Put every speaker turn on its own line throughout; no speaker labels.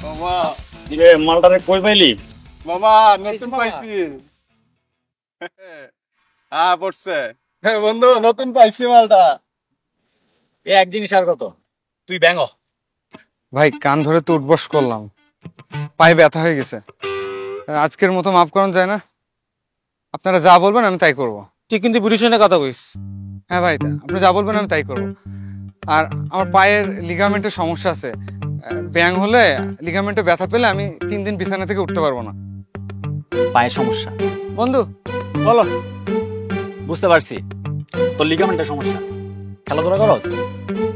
মামা
কিরে মালটারে কই পাইলি?
মামা নতুন পাইছি। পড়ছে বন্ধু, নতুন পাইছি মালটা।
এক জিনিস আর কত, তুই ব্যাঙ।
ভাই কান ধরে তো উঠবস করলাম, পায়ে ব্যথা হয়ে গেছে। আজকের মতো মাফ করানো যায় না? আপনারা যা বলবেন আমি তাই করব।
তুই কিন্তু বুড়িশনে কথা কইস।
হ্যাঁ ভাই, আপনি যা বলবেন আমি তাই করব। আর আমার পায়ের লিগামেন্টের সমস্যা আছে, ব্যাং হলে লিগামেন্টে ব্যথা পেলে আমি 3 দিন বিছানা থেকে উঠতে পারবো না।
পায়ের সমস্যা?
বন্ধু বলো।
বুঝতে পারছি, তোর লিগামেন্টের সমস্যা। খেলাধুলা করস,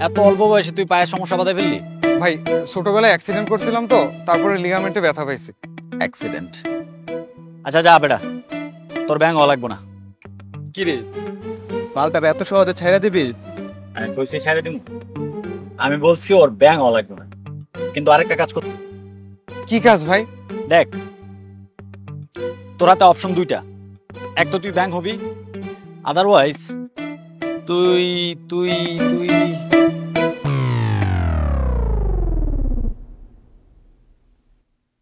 এত অল্প বয়সে তুই পায়ের সমস্যা বাঁধে ফেললি?
ভাই ছোটবেলায় অ্যাক্সিডেন্ট করছিলাম তো, তারপরে লিগামেন্টে ব্যথা পাইছি।
অ্যাক্সিডেন্ট? আচ্ছা যা বেটা, তোর ব্যাঙ হওয়া লাগবো না।
কি রে, মালটা এত সহজে ছেড়ে দিবি?
আমি কইছি ছেড়ে দিব? আমি বলছি ওর ব্যাঙ হওয়া লাগবে না, কিন্তু আরেকটা কাজ কর।
কি কাজ ভাই?
দেখ, তোর হাতে অপশন দুইটা। এক তো তুই ব্যাংক হবি, আদারওয়াইজ তুই তুই তুই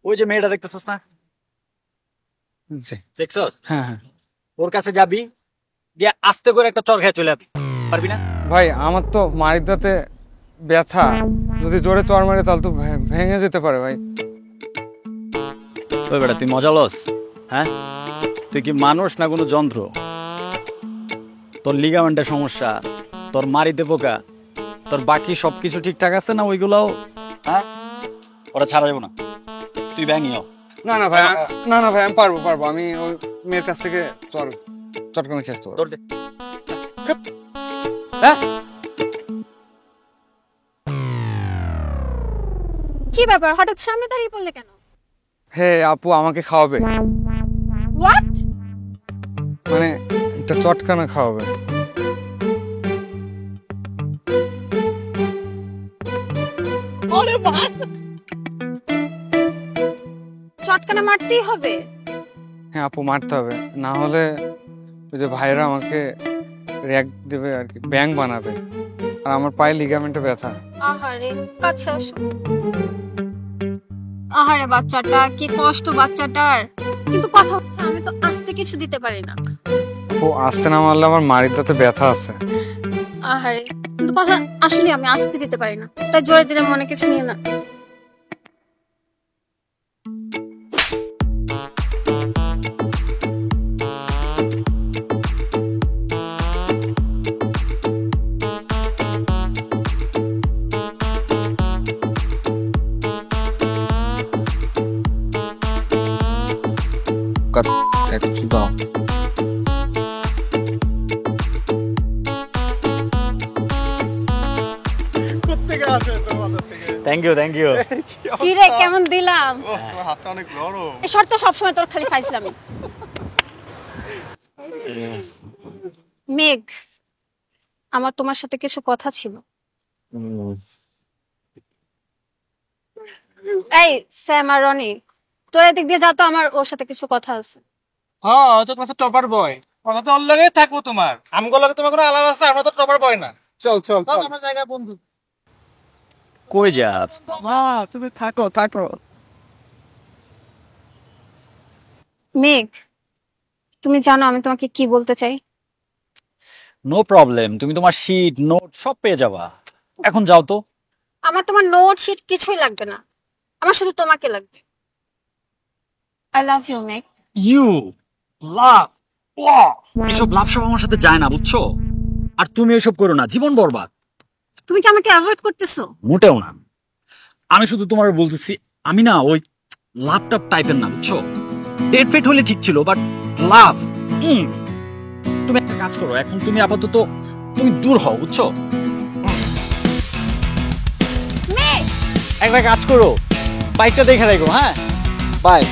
ওই যে মেয়েটা দেখতেছস না,
জি।
দেখছস?
হ্যাঁ হ্যাঁ
ওর কাছে যাবি, দিয়ে আস্তে করে একটা চড় খেয়ে চলে আসবি। পারবি না?
ভাই আমার তো মাড়ির দাঁতে ব্যথা, যদি জোরে চড় মারে তাহলে তো ভেঙে যেতে পারে ভাই।
ওই বেটা তুই মজা লস? হ্যাঁ, তুই কি মানুষ না কোনো যন্ত্র? তোর লিগামেন্টের সমস্যা, তোর মারিতে পোকা, তোর বাকি সবকিছু ঠিকঠাক আছে না ওইগুলাও? হ্যাঁ, ওরা ছাড়া যাবো না, তুই ব্যাঙিও।
না না ভাই, না না ভাই, আমি পারবো। আমি ওই মেয়ের কাছ থেকে চটকানো খেয়ে আসতে পারবো।
তোর দে। হ্যাঁ,
কি ব্যাপার, হঠাৎ সামনে দাঁড়িয়ে পড়লে কেন?
হে আপু, আমাকে খাওয়াবে?
হোয়াট?
মানে একটা চটকানা খাওয়াবে।
ওরে বাবা, চটকানা মারতেই হবে?
হ্যাঁ আপু, মারতে হবে, না হলে ওই যে ভাইরা আমাকে রিয়াক্ট দেবে আর কি, ব্যাং বানাবে। আর আমার পায়ে লিগামেন্টে ব্যথা।
আহারে, কাছে আসো। আহারে বাচ্চাটা, কি কষ্ট বাচ্চাটার। কিন্তু কথা হচ্ছে আমি তো আস্তে কিছু দিতে পারি না।
আপু আসতে না মারলে আমার মাড়ির দাঁতে ব্যথা আছে।
আহারে, কিন্তু কথা আসলে আমি আস্তে দিতে পারি না, তাই জোরে দিলে মনে কিছু নিয়ে না।
একটু দাও।
Thank you thank you.
কি রে, কেমন দিলাম?
তোর হাতটা অনেক নরম।
এই শর্ত সবসময় তোর খালি ফাইজলামি। মেঘ, আমার তোমার সাথে কিছু কথা ছিল। এই স্যাম আর রনি, তোর এদিক দিয়ে যা তো, আমার ওর সাথে কিছু কথা আছে।
হ্যাঁ, তো ক্লাসে টপার বয়, কথা তো ওর লগেই থাকবো তোমার। আমগো লগে তোমার কোনো আলাপ আছে? আমরা তো টপার বয় না।
চল চল চল,
আমার জায়গায় বন্ধু।
কই যাস?
মা তুমি থাকো থাকো।
মেঘ, তুমি জানো আমি তোমাকে কি বলতে চাই?
নো প্রবলেম, তুমি তোমার শীট নোট সব পেয়ে যাবা, এখন যাও তো।
আমার তোমার নোট শিট কিছুই লাগবে না, আমার শুধু তোমাকে লাগবে। I love you Megh.
You love? এসব লাভ সব আমার সাথে যায় না, বুঝছো? আর তুমি এসব করো না, জীবন বরবাদ।
তুমি কি আমাকে অ্যাভয়েড করতেছো?
মোটেও না, আমি শুধু তোমার বলতেছি, আমি না ওই লাভ টাভ টাইপের না, বুঝছো? ডেট ফেট হলে ঠিক ছিল, বাট লাভ, তুমি একটা কাজ করো, এখন তুমি আপাতত তুমি দূর হও, বুঝছো?
মেঘ,
একটা কাজ করো, বাইকটা দেখে রাখো। হ্যাঁ, বাই।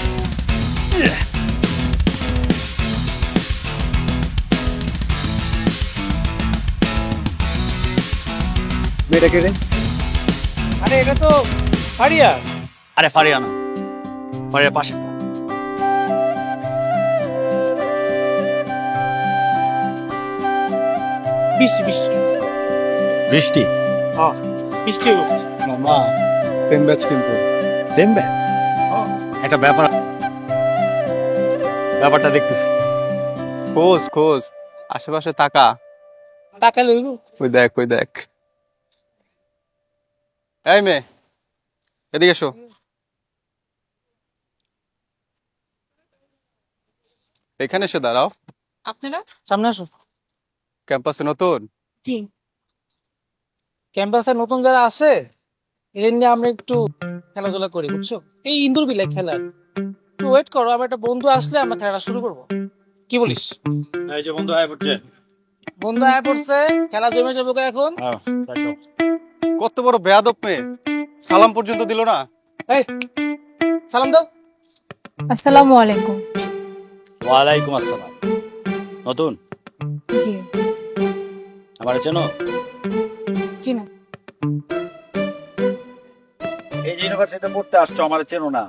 মেয়েটা কে রে?
আরে এটা তো ফারিয়া।
আরে ফারিয়া না, ফারিয়ার পাশে।
বৃষ্টি বৃষ্টি
বৃষ্টি?
বৃষ্টি হচ্ছে।
মামা সেম ব্যাচ কিন্তু।
সেম ব্যাচ, একটা ব্যাপার আছে। ব্যাপারটা দেখতেছি।
খোঁজ খোঁজ আশেপাশে তাকা।
টাকা লইব
ওই দেখ ওই দেখ। এই মেয়ে এদিকে এসো। এখানে এসে দাঁড়াও।
আপনারা সামনে আসো।
ক্যাম্পাসে নতুন?
জি, ক্যাম্পাসে নতুন যারা আছে এদের নিয়ে আমরা একটু খেলাধুলা করি, বুঝছো? এই ইন্দুর বিলাই খেলার একটু ওয়েট করো, আমার একটা বন্ধু আসলে আমরা খেলাটা শুরু করবো। কি বলিস?
এই যে বন্ধু আয় পড়ছে।
বন্ধু আয় পড়ছে, খেলা জমে যাবো এখন।
কত বড় বেয়াদব মেয়ে, সালাম পর্যন্ত দিল না।
এই সালাম দাও।
আসসালামু আলাইকুম।
ওয়ালাইকুম আসসালাম। নতুন?
জি
আমার চেনো?
জি না।
এই যে ইউনিভার্সিটিতে পড়তে আসছো, আমার চেনো না?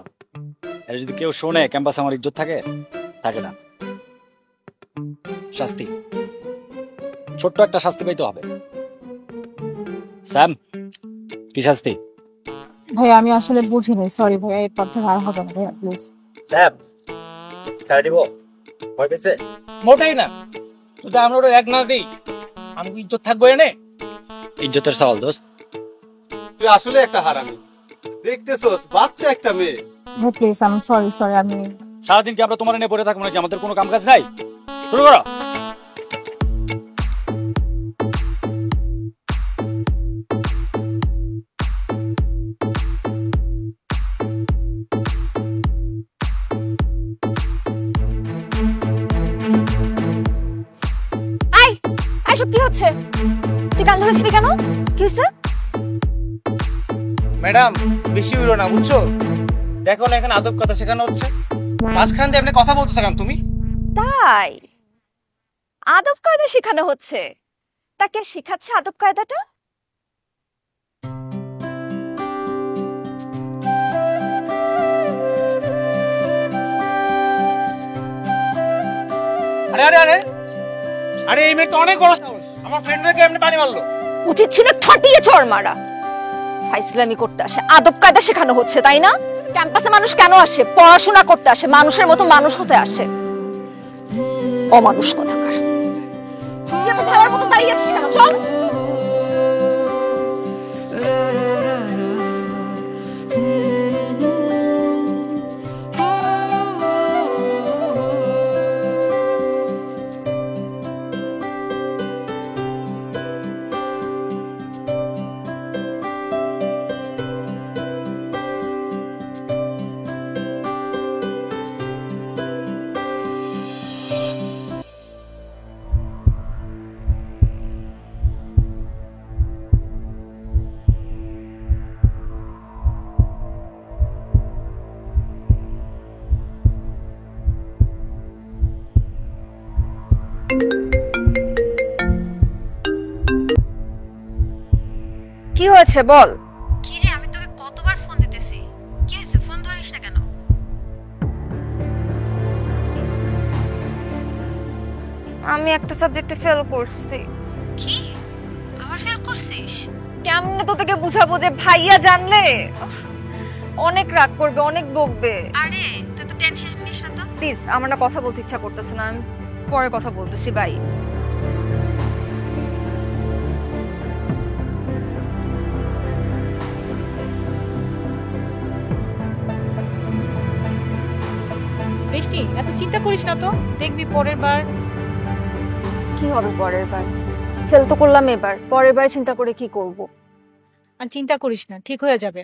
এটা যদি কেউ শোনে ক্যাম্পাসে আমার ইজ্জত থাকে? থাকে না। শাস্তি, ছোট্ট একটা শাস্তি পাইতে হবে। স্যাম, কি শাস্তি?
ভাইয়া আমি আসলে বুঝিনি, সরি ভাইয়া, এরপর থেকে আর হবে না ভাইয়া, প্লিজ।
স্যাম, খেলা দিব? ভয় পেয়েছে?
মোটাই না, যদি আমরা ওটা এক না দিই আমি ইজ্জত থাকবো এনে।
ইজ্জতের সওয়াল দোস্ত।
তুই আসলে একটা হারামি, দেখতেছস বাচ্চা একটা মেয়ে।
ভাই প্লিজ, আমি সরি আমি
সারাদিন কি আমরা তোমার নিয়ে পড়ে থাকবো নাকি? আমাদের কোনো কাম কাজ নাই? শুরু করো।
আই এসব কি হচ্ছে? তুই কান ধরেছিলি কেন? কি হয়েছে?
ম্যাডাম বেশি উড়ো না, বুঝছো? দেখো না এখানে আদব কথা শেখানো হচ্ছে, মাঝখান দিয়ে আপনি কথা বলতে থাকেন তুমি।
তাই আদব কায়দা শেখানো হচ্ছে? তাকে শেখাচ্ছে আদব কায়দাটা?
আরে আরে আরে আরে এই মেয়ে তো অনেক বড় সাহস, আমার ফ্রেন্ডকে এমনি পানি মারলো।
উচিত ছিল ঠাটিয়ে চড় মারা। ফাইসলামি করতে আসে, আদব কায়দা শেখানো হচ্ছে, তাই না? ক্যাম্পাসে মানুষ কেন আসে? পড়াশোনা করতে আসে, মানুষের মতো মানুষ হতে আসে। অমানুষ কথাকার। তুই আমার ভাইয়ের মতো দাঁড়িয়ে আছিস কেন? চল। কি হয়েছে বল?
কি রে, আমি তোকে কতবার ফোন দিতেছি, কি হয়েছে? ফোন ধরিস না কেন?
আমি একটা সাবজেক্টে ফেল করছি।
কি, আবার ফেল করছিস?
কেমনে তো তোকে বুঝাবো যে ভাইয়া জানলে অনেক রাগ করবে, অনেক বকবে।
আরে তুই তো টেনশন নিস না তো।
প্লিজ, আমার না কথা বলতে ইচ্ছা করতেছে না, আমি পরে কথা বলতেছি, বাই।
বৃষ্টি, এত চিন্তা করিস না তো, দেখবি পরের বার।
কি হবে পরের বার? ফেল তো করলাম এবার, পরের বার চিন্তা করে কি করব?
আর চিন্তা করিস না, ঠিক হয়ে যাবে।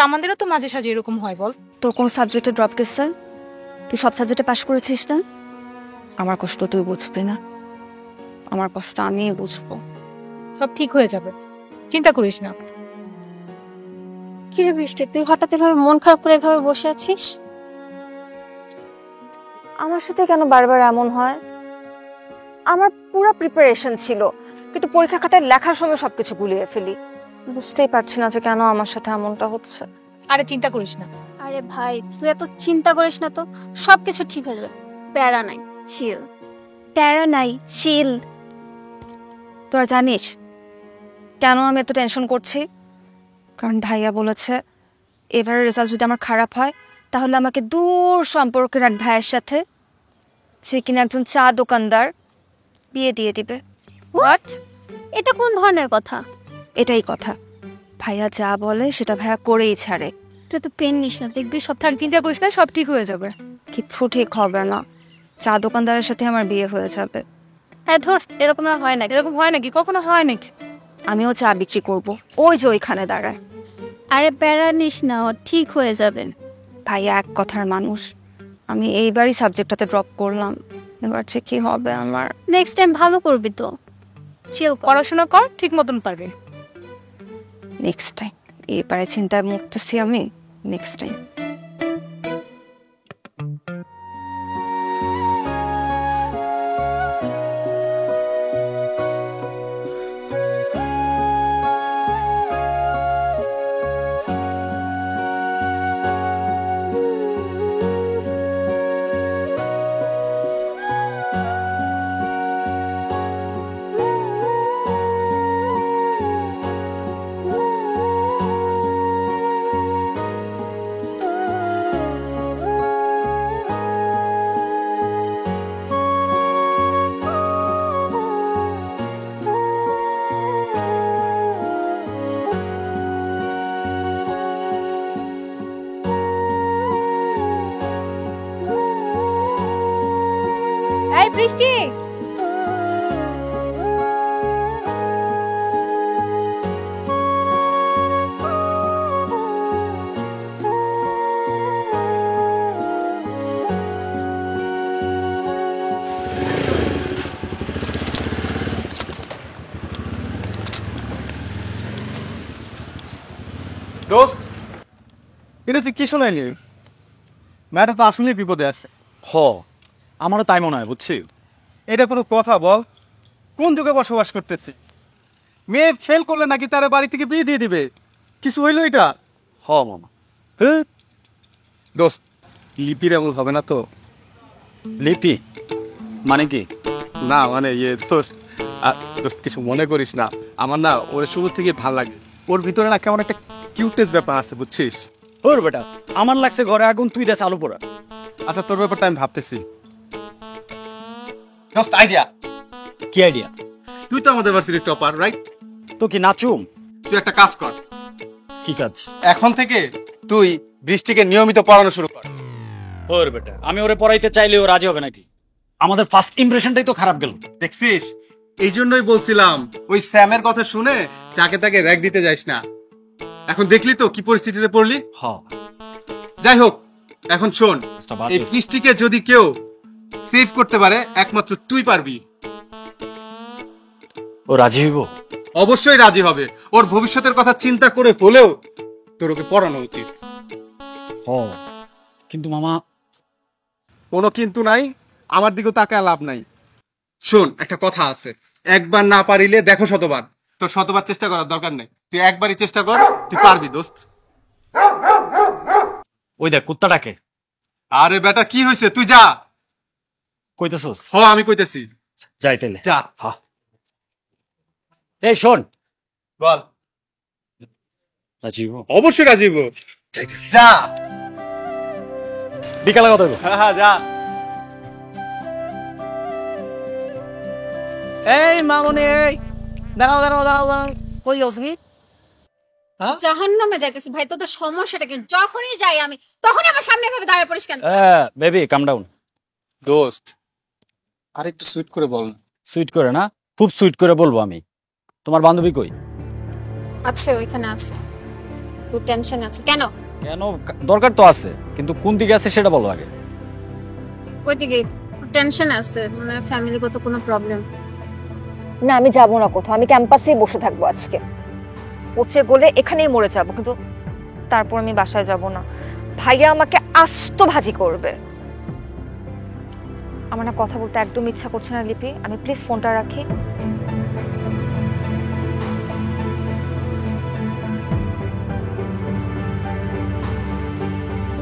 আমাদেরও তো মাঝে সাঝে এরকম হয়, বল।
তোর কোন সাবজেক্টে ড্রপ গেছে? তুই সব সাবজেক্টে পাশ করেছিস না? আমার কষ্ট তুই বুঝবি না, আমার কষ্ট আমি বুঝবো।
সব ঠিক হয়ে যাবে, চিন্তা করিস না।
কি রে বৃষ্টি, তুই হঠাৎ এভাবে মন খারাপ করে এভাবে বসে আছিস?
আমার সাথে কেন বারবার এমন হয়? আমার পুরো প্রিপারেশন ছিল, কিন্তু পরীক্ষা খাতায় লেখার সময় সবকিছু গুলিয়ে ফেলি। বুঝতেই পারছি না যে কেন আমার সাথে এমনটা হচ্ছে।
আরে চিন্তা করিস না।
আরে ভাই তুই এত চিন্তা করিস না তো, সবকিছু ঠিক হয়ে যাবে, প্যারা নাই, চিল।
প্যারা নাই, চিল। তোরা জানিস কেন আমি এত টেনশন করছি? কারণ ভাইয়া বলেছে এবারের রেজাল্ট যদি আমার খারাপ হয় তাহলে আমাকে দূর সম্পর্কের এক ভাইয়ের সাথে, সে কিনা একজন চা দোকানদার, বিয়ে দিয়ে দিবে।
হোয়াট? এটা কোন ধরনের কথা?
এটাই কথা। ভাইয়া যা বলে সেটা ভাইয়া করেই ছাড়ে।
তুই তো পেন নিস না, দেখবি সব
থাক, চিন্তা করিস না, সব ঠিক হয়ে যাবে।
কিচ্ছু ঠিক হবে না, চা দোকানদারের সাথে আমার বিয়ে হয়ে যাবে।
হ্যাঁ ধর, এরকম আর হয় না।
এরকম হয় নাকি? কখনো হয় নাকি?
আমিও চা বিক্রি করব, ওই যে ওইখানে দাঁড়ায়।
আরে প্যারা নিস না, ও ঠিক হয়ে যাবে।
ভাইয়া এক কথার মানুষ। আমি এইবারই সাবজেক্টটাতে ড্রপ করলাম, এবার যে কি হবে আমার।
নেক্সট টাইম ভালো করবি তো, চিল কর।
পড়াশোনা কর, ঠিক মতন পারবি।
নেক্সট টাইম, এবারে চিন্তায় মুক্তছি আমি। Next time.
এই বৃষ্টি,
দোস্ত, এটা তুই কি শোনাইলি? ম্যাডাম তো আসলে বিপদে আছে।
হ, আমারও তাই মনে হয়, বুঝছি।
এটা কোনো কথা বল? কোন যুগে বসবাস করতেছি? মেয়ে ফেল করলে নাকি তার বাড়ি থেকে বিয়ে দিয়ে দিবে? কিছু হইলো এটা?
হ মামা।
হ্যাঁ দোস্ত, লিপির এমন হবে না তো?
লিপি মানে কি?
না মানে দোস্ত, দোস্ত কিছু মনে করিস না। আমার না ওর শুরু থেকে ভাল লাগে। ওর ভিতরে না কেমন একটা কিউটেস ব্যাপার আছে, বুঝছিস?
ওর বেটা, আমার লাগছে ঘরে আগুন, তুই দেশ আলু পোড়া।
আচ্ছা, তোর ব্যাপারটা আমি ভাবতেছি। দোস্ত, আইডিয়া।
কি আইডিয়া?
তুই তো আমাদের ভার্সিটির টপার, রাইট?
তো কি নাচুম?
তুই একটা কাজ কর,
কি কাজ?
এখন থেকে তুই বৃষ্টিকে নিয়মিত পড়ানো শুরু কর।
ওর বেটা, আমি ওরে পড়াইতে চাইলে ও রাজি হবে নাকি? আমাদের ফার্স্ট ইমপ্রেশনটাই তো খারাপ গেল।
দেখছিস, এই জন্যই বলছিলাম ওই স্যামের কথা শুনে যাকে তাকে র্যাক দিতে যাইস না। এখন দেখলি তো কি পরিস্থিতিতে পড়লি।
হ,
যাই হোক, এখন শোন,
বাদ
এই
দিস।
বৃষ্টিকে যদি কেউ সেভ করতে পারে একমাত্র তুই পারবি।
ও রাজি হইব?
অবশ্যই রাজি হবে। ওর ভবিষ্যতের কথা চিন্তা করে হলেও তোর ওকে পড়ানো উচিত।
হ, কিন্তু মামা।
কোনো কিন্তু নাই, আমার দিকেও তাকায় লাভ নাই। শোন, একটা কথা আছে, একবার না পারিলে দেখো শতবার। তোর শতবার চেষ্টা করার দরকার নেই, তুই একবারই চেষ্টা কর, তুই পারবি দোস্ত।
ওই দেখ কুত্তাটাকে।
আরে বেটা, কি হয়েছে? তুই যা।
কইতেছস?
হ, আমি কইতেছি,
যাই তাইলে।
যা।
হ্যাঁ। এই শোন,
বল।
রাজি হইব?
অবশ্যই রাজি হইব। যা।
বিকালে কথা হইব।
হ্যাঁ হ্যাঁ, যা।
এই মামনি, এই দাঁড়াও দাঁড়াও দাঁড়াও দাঁড়াও, কই যাও তুমি?
জাহান্নামে যাইতেছি ভাই, তোদের সমস্যাটা কি? যখনই যাই আমি তখনই আমার সামনে ভাবে দাঁড়িয়ে পড়িস কেন?
বেবি কাম ডাউন।
দোস্ত, আর একটু সুইট করে বল না।
সুইট করে না? খুব সুইট করে বলবো আমি। তোমার বান্ধবী কই?
আছে, ওইখানে আছে। তুই টেনশন আছে কেন?
কেন? দরকার তো আছে, কিন্তু কোন দিকে আছে সেটা বলো আগে।
ওইদিকে টেনশন আছে, মানে ফ্যামিলিগত কোনো প্রবলেম।
না, আমি যাবো না কোথাও, আমি ক্যাম্পাসেই বসে থাকবো আজকে। পচে গলে এখানেই মরে যাবো, কিন্তু তারপর আমি বাসায় যাব না। ভাইয়া আমাকে আস্ত ভাজি করবে। আমার না কথা বলতে একদম ইচ্ছা করছে না লিপি, আমি প্লিজ ফোনটা রাখি।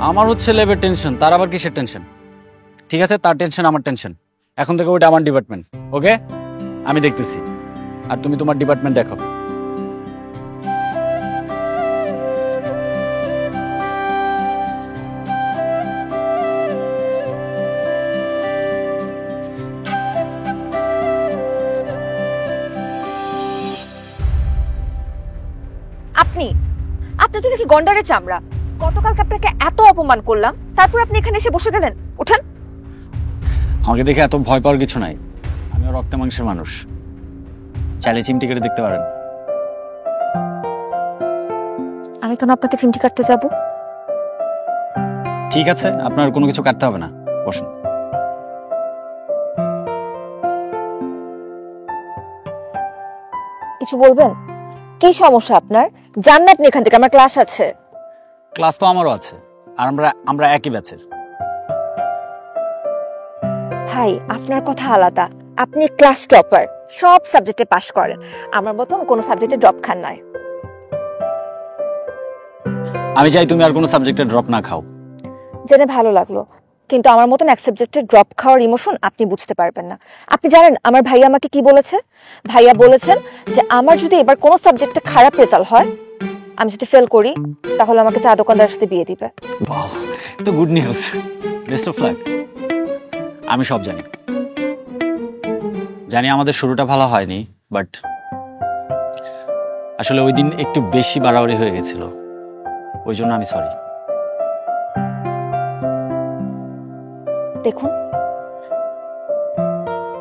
আমার হচ্ছে লেভেল টেনশন, তার আবার কিসের টেনশন? ঠিক আছে, তার টেনশন আমার টেনশন। এখন থেকে ওইটা আমার ডিপার্টমেন্ট, ওকে? আমি দেখতেছি, আর তুমি তোমার ডিপার্টমেন্ট দেখো।
আপনি তো দেখি গন্ডারের চামড়া। গতকালকে আপনাকে এত অপমান করলাম, তারপর আপনি এখানে এসে বসে গেলেন। ওঠেন।
আমাকে দেখে এত ভয় পাওয়ার কিছু নাই, আমিও রক্ত মাংসের মানুষ, চাইলে চিমটি কেটে দেখতে পারেন।
আমি কেন আপনাকে চিমটি কাটতে যাব?
ঠিক আছে, আপনার কোনো কিছু কাটতে হবে না, বসুন।
কিছু বলবেন? কি সমস্যা আপনার? জান না আপনি এখান থেকে, আমার ক্লাস আছে।
ক্লাস তো আমারও আছে, আর আমরা আমরা একই ব্যাচের।
ভাই, আপনার কথা আলাদা। আপনি ক্লাস টপার, সব সাবজেক্টে পাশ করেন। আমার মতন কোনো সাবজেক্টে ড্রপ খান নাই।
আমি চাই তুমি আর কোনো সাবজেক্টে ড্রপ না খাও।
জেনে ভালো লাগলো, কিন্তু আমার মতন এক সাবজেক্টে ড্রপ খাওয়ার ইমোশন আপনি বুঝতে পারবেন না। আপনি জানেন আমার ভাইয়া আমাকে কি বলেছে? ভাইয়া বলেছেন যে আমার যদি এবার কোনো সাবজেক্টে খারাপ রেজাল্ট হয়, আমি যদি ফেল করি, তাহলে আমাকে চা দোকানদারের সাথে বিয়ে দিবে।
ওয়াও, তো good news, best of lakh. আমি সব জানি, জানি আমাদের শুরুটা ভালো হয়নি, বাট আসলে ওই দিন একটু বেশি বাড়াবাড়ি হয়ে গেছিল, ওই জন্য আমি সরি।
দেখুন,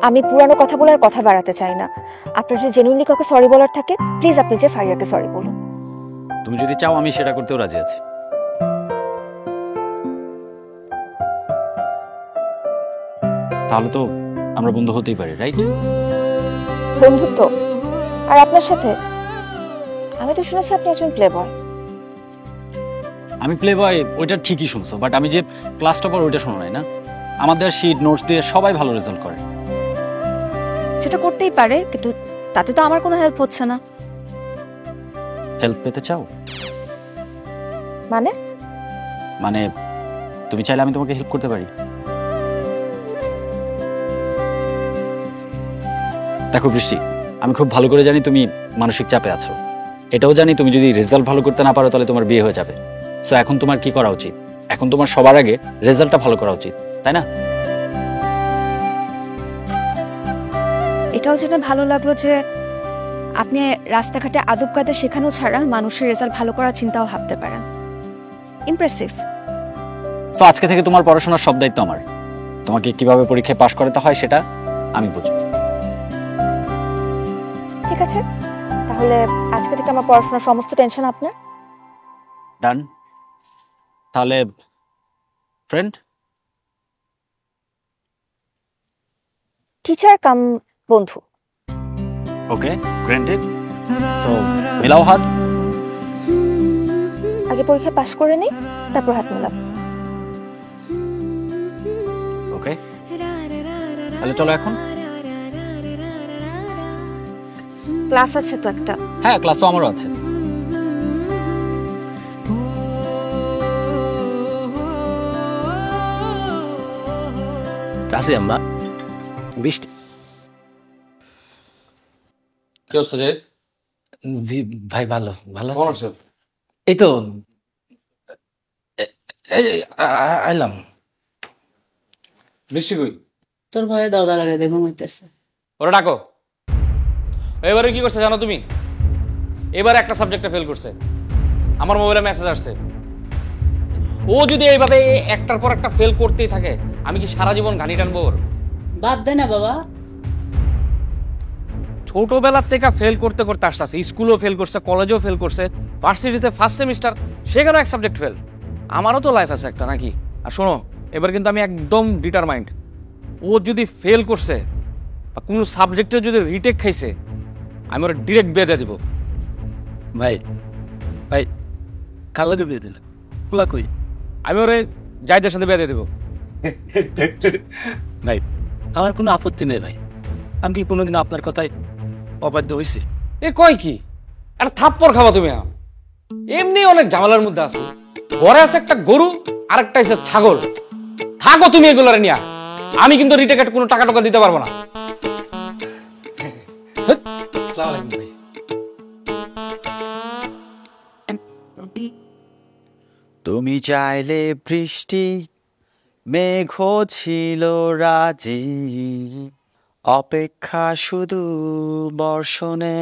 আমি পুরানো কথা বলে আর কথা বাড়াতে চাই না। আপনার যদি জেনুইনলি কাউকে সরি বলার থাকে, প্লিজ আপনি যে ফারিয়াকে সরি বলুন।
তুমি যদি চাও আমি সেটা করতেও রাজি আছি। তাহলে তো আমরা বন্ধু হতেই পারি, রাইট?
বন্ধুত্ব? আর আপনার সাথে? আমি তো শুনেছি আপনি একজন প্লে বয়।
আমি প্লে বয়, ওইটা ঠিকই শুনছো, বাট আমি যে ক্লাস টপার ওইটা শোনো নাই না। আমাদের শিট নোটস দিয়ে সবাই ভালো রেজাল্ট করে।
সেটা করতেই পারে, কিন্তু তাতে তো আমার কোনো হেল্প হচ্ছে না।
হেল্প পেতে চাও?
মানে?
মানে তুমি চাইলে আমি তোমাকে হেল্প করতে পারি। দেখো বৃষ্টি, আমি খুব ভালো করে জানি তুমি মানসিক চাপে আছো, এটাও জানি তুমি যদি রেজাল্ট ভালো করতে না পারো তাহলে তোমার বিয়ে হয়ে যাবে। সো এখন তোমার কি করা উচিত? এখন তোমার সবার আগে রেজাল্টটা ভালো করা উচিত, তাই না?
এটাও জেনে ভালো লাগলো যে আপনি রাস্তাঘাটে আদব কায়দা শেখানো ছাড়া মানুষের রেজাল্ট ভালো করার চিন্তাও ভাবতে পারেন। ইমপ্রেসিভ।
তো আজকে থেকে তোমার পড়াশোনার সব দায়িত্ব আমার। তোমাকে কিভাবে পরীক্ষায় পাশ করাতে হয় সেটা আমি বুঝবো।
ঠিক আছে, তাহলে আজকে থেকে আমার পড়াশোনার সমস্ত টেনশন আপনার।
ডান। তাহলে ফ্রেন্ড?
টিচার কাম বন্ধু।
ওকে, গ্র্যান্টেড। সো মিলাও হাত।
আগে পরীক্ষায় পাশ করে নেই, তারপর হাত মেলাম।
ওকে, তাহলে চলো এখন।
ক্লাস আছে তো একটা।
হ্যাঁ, ক্লাস তো আমারও আছে।
চাষি আম্মা বৃষ্টি।
কি অবস্থা রে?
জি ভাই, ভালো ভালো।
কেমন আছো?
এই তো আইলাম।
বৃষ্টি কই?
তোর ভয়ে দরজা লাগাইতে ঘুমাইতেছে।
ওরা ডাকো। এবারে কি করছে জানো তুমি? এবারে একটা সাবজেক্টে ফেল করছে। আমার মোবাইলে মেসেজ আসছে। ও যদি এইভাবে একটার পর একটা ফেল করতেই থাকে, আমি কি সারা জীবন ঘানি টানবো ওর?
বাদ দে না বাবা।
ছোটবেলার থেকে ফেল করতে করতে আসতেছে, স্কুলেও ফেল করছে, কলেজেও ফেল করছে, ভার্সিটিতে ফার্স্ট সেমিস্টার, সেখানেও এক সাবজেক্ট ফেল। আমারও তো লাইফ আছে একটা নাকি? আর শোনো, এবার কিন্তু আমি একদম ডিটারমাইন্ড। ও যদি ফেল করছে বা কোনো সাবজেক্টে যদি রিটেক খাইছে, আমি ওরা ডিরেক্ট বিয়ে দিয়ে দিব।
ভাই ভাই, খালা দিয়ে দিল খোলা কই?
আমি ওরে জায়দের সাথে বিয়ে দিয়ে দেবো।
ভাই আমার কোনো আপত্তি নেই ভাই, আমি কি কোনোদিন আপনার কথায় অবাধ্য হয়েছি?
এ কয় কি? একটা থাপ্পড় খাওয়া তুমি? এমনি অনেক ঝামেলার মধ্যে আছে। ঘরে আছে একটা গরু, আর একটা আছে ছাগল। থাকো তুমি এগুলোর নিয়ে। আমি কিন্তু রিটেকেট কোনো টাকা টাকা দিতে পারবো না।
আসসালামু আলাইকুম ভাই।
তুমি চাইলে বৃষ্টি, মেঘ ছিল রাজি, অপেক্ষা শুধু বর্ষণে।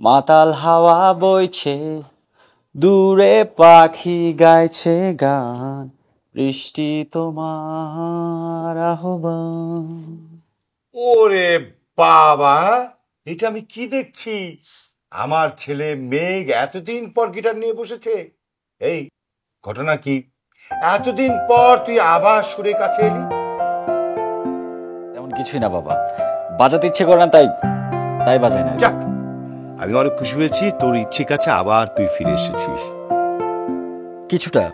মাতাল হাওয়া বইছে, দূরে পাখি গাইছে গান, বৃষ্টি তোমার আহ্বান।
ওরে বাবা, এটা আমি কি দেখছি? আমার ছেলে মেঘ এতদিন পর গিটার নিয়ে বসেছে। এই ঘটনা কি? এতদিন পর তুই আবার সুরের কাছে এলি?
তেমন কিছুই না বাবা, বাজাতে ইচ্ছে করে না, তাই বাজাই না।
যাক, আমি অনেক খুশি হয়েছি তোর ইচ্ছে কাছে আবার তুই ফিরে এসেছিস।
কিছুটা।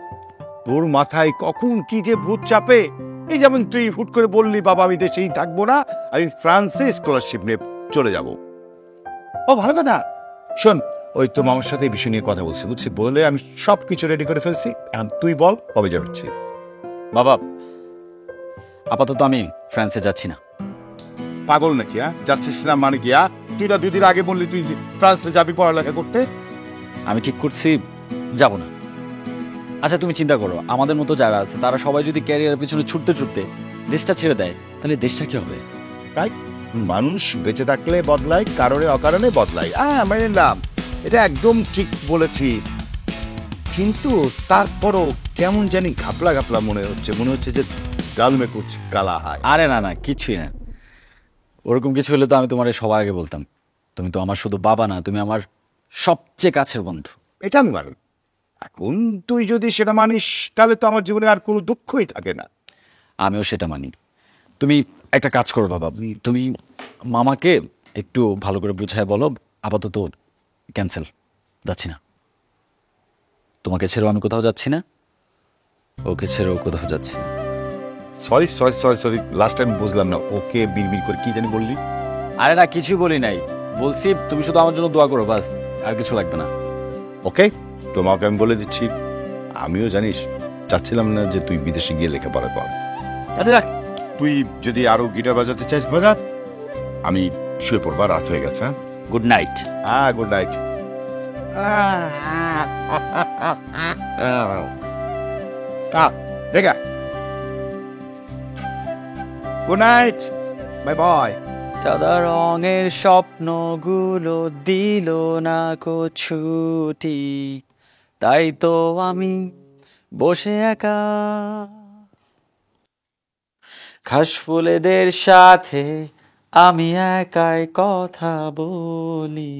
তোর মাথায় কখন কি যে ভূত চাপে। এই যেমন তুই হুট করে বললি, বাবা আমি দেশেই থাকবো না, আমি ফ্রান্সে স্কলারশিপ নিয়ে চলে যাব। ও ভালো কথা। শোন, ওই তোর মামার সাথে এই বিষয় নিয়ে কথা বলছি, বুঝছি, বলে আমি সবকিছু রেডি করে ফেলছি। এখন তুই বল কবে যাচ্ছি?
বাবা আপাতত আমি ফ্রান্সে যাচ্ছি না।
পাগল নাকি? যাচ্ছিস না মানে কি? তুই না 2 দিন আগে বললি তুই ফ্রান্সে যাবি পড়ালেখা করতে।
আমি ঠিক করছি যাব না। আচ্ছা তুমি চিন্তা করো, আমাদের মতো যারা আছে তারা সবাই যদি ক্যারিয়ারের পিছনে ছুটতে ছুটতে দেশটা ছেড়ে দেয়, তাহলে দেশটা কি হবে?
তাই মানুষ বেঁচে থাকলে বদলায়, কারণে অকারণে বদলায়। মেনে নিলাম, এটা একদম ঠিক বলেছি। কিন্তু তারপরও কেমন জানি ঘাপলা ঘাপলা মনে হচ্ছে যে ডাল মে কুছ কালা হয়।
আরে না না, কিছুই না। ওরকম কিছু হলে তো আমি তোমার সবার আগে বলতাম। তুমি তো আমার শুধু বাবা না, তুমি আমার সবচেয়ে কাছের বন্ধু।
এটা আমি মানি। এখন তুই যদি সেটা মানিস, তাহলে তো আমার জীবনে আর কোনো দুঃখই থাকে না।
আমিও সেটা মানি। তুমি একটা কাজ করো বাবা, তুমি মামাকে একটু ভালো করে বুঝায় বলো আপাতত ক্যান্সেল, যাচ্ছি না। তোমাকে ছেড়েও আমি কোথাও যাচ্ছি না, ওকে ছেড়েও কোথাও যাচ্ছি না।
Sorry sorry sorry sorry, last time বুঝলাম না। ওকে বিড়বিড় করে কি জানি বললি?
আরে না, কিছুই বলি নাই। বলছি তুমি শুধু আমার জন্য দোয়া করো, বাস, আর কিছু লাগবে না।
ওকে, তোমাকে আমি বলে দিচ্ছি, আমিও জানিস চাচ্ছিলাম না যে তুই বিদেশে গিয়ে লেখাপড়া কর। আচ্ছা তুই যদি আরো গিটার বাজাতে চাইস বাজা, আমি শুয়ে পড়বা, রাত হয়ে গেছে।
Good night.
Good night. দেখা, গুড নাইট, বাই বাই।
সাদা রঙের স্বপ্নগুলো দিল না কো ছুটি, তাই তো আমি বসে একা ঘাস ফুলেদের সাথে আমি একাই কথা বলি।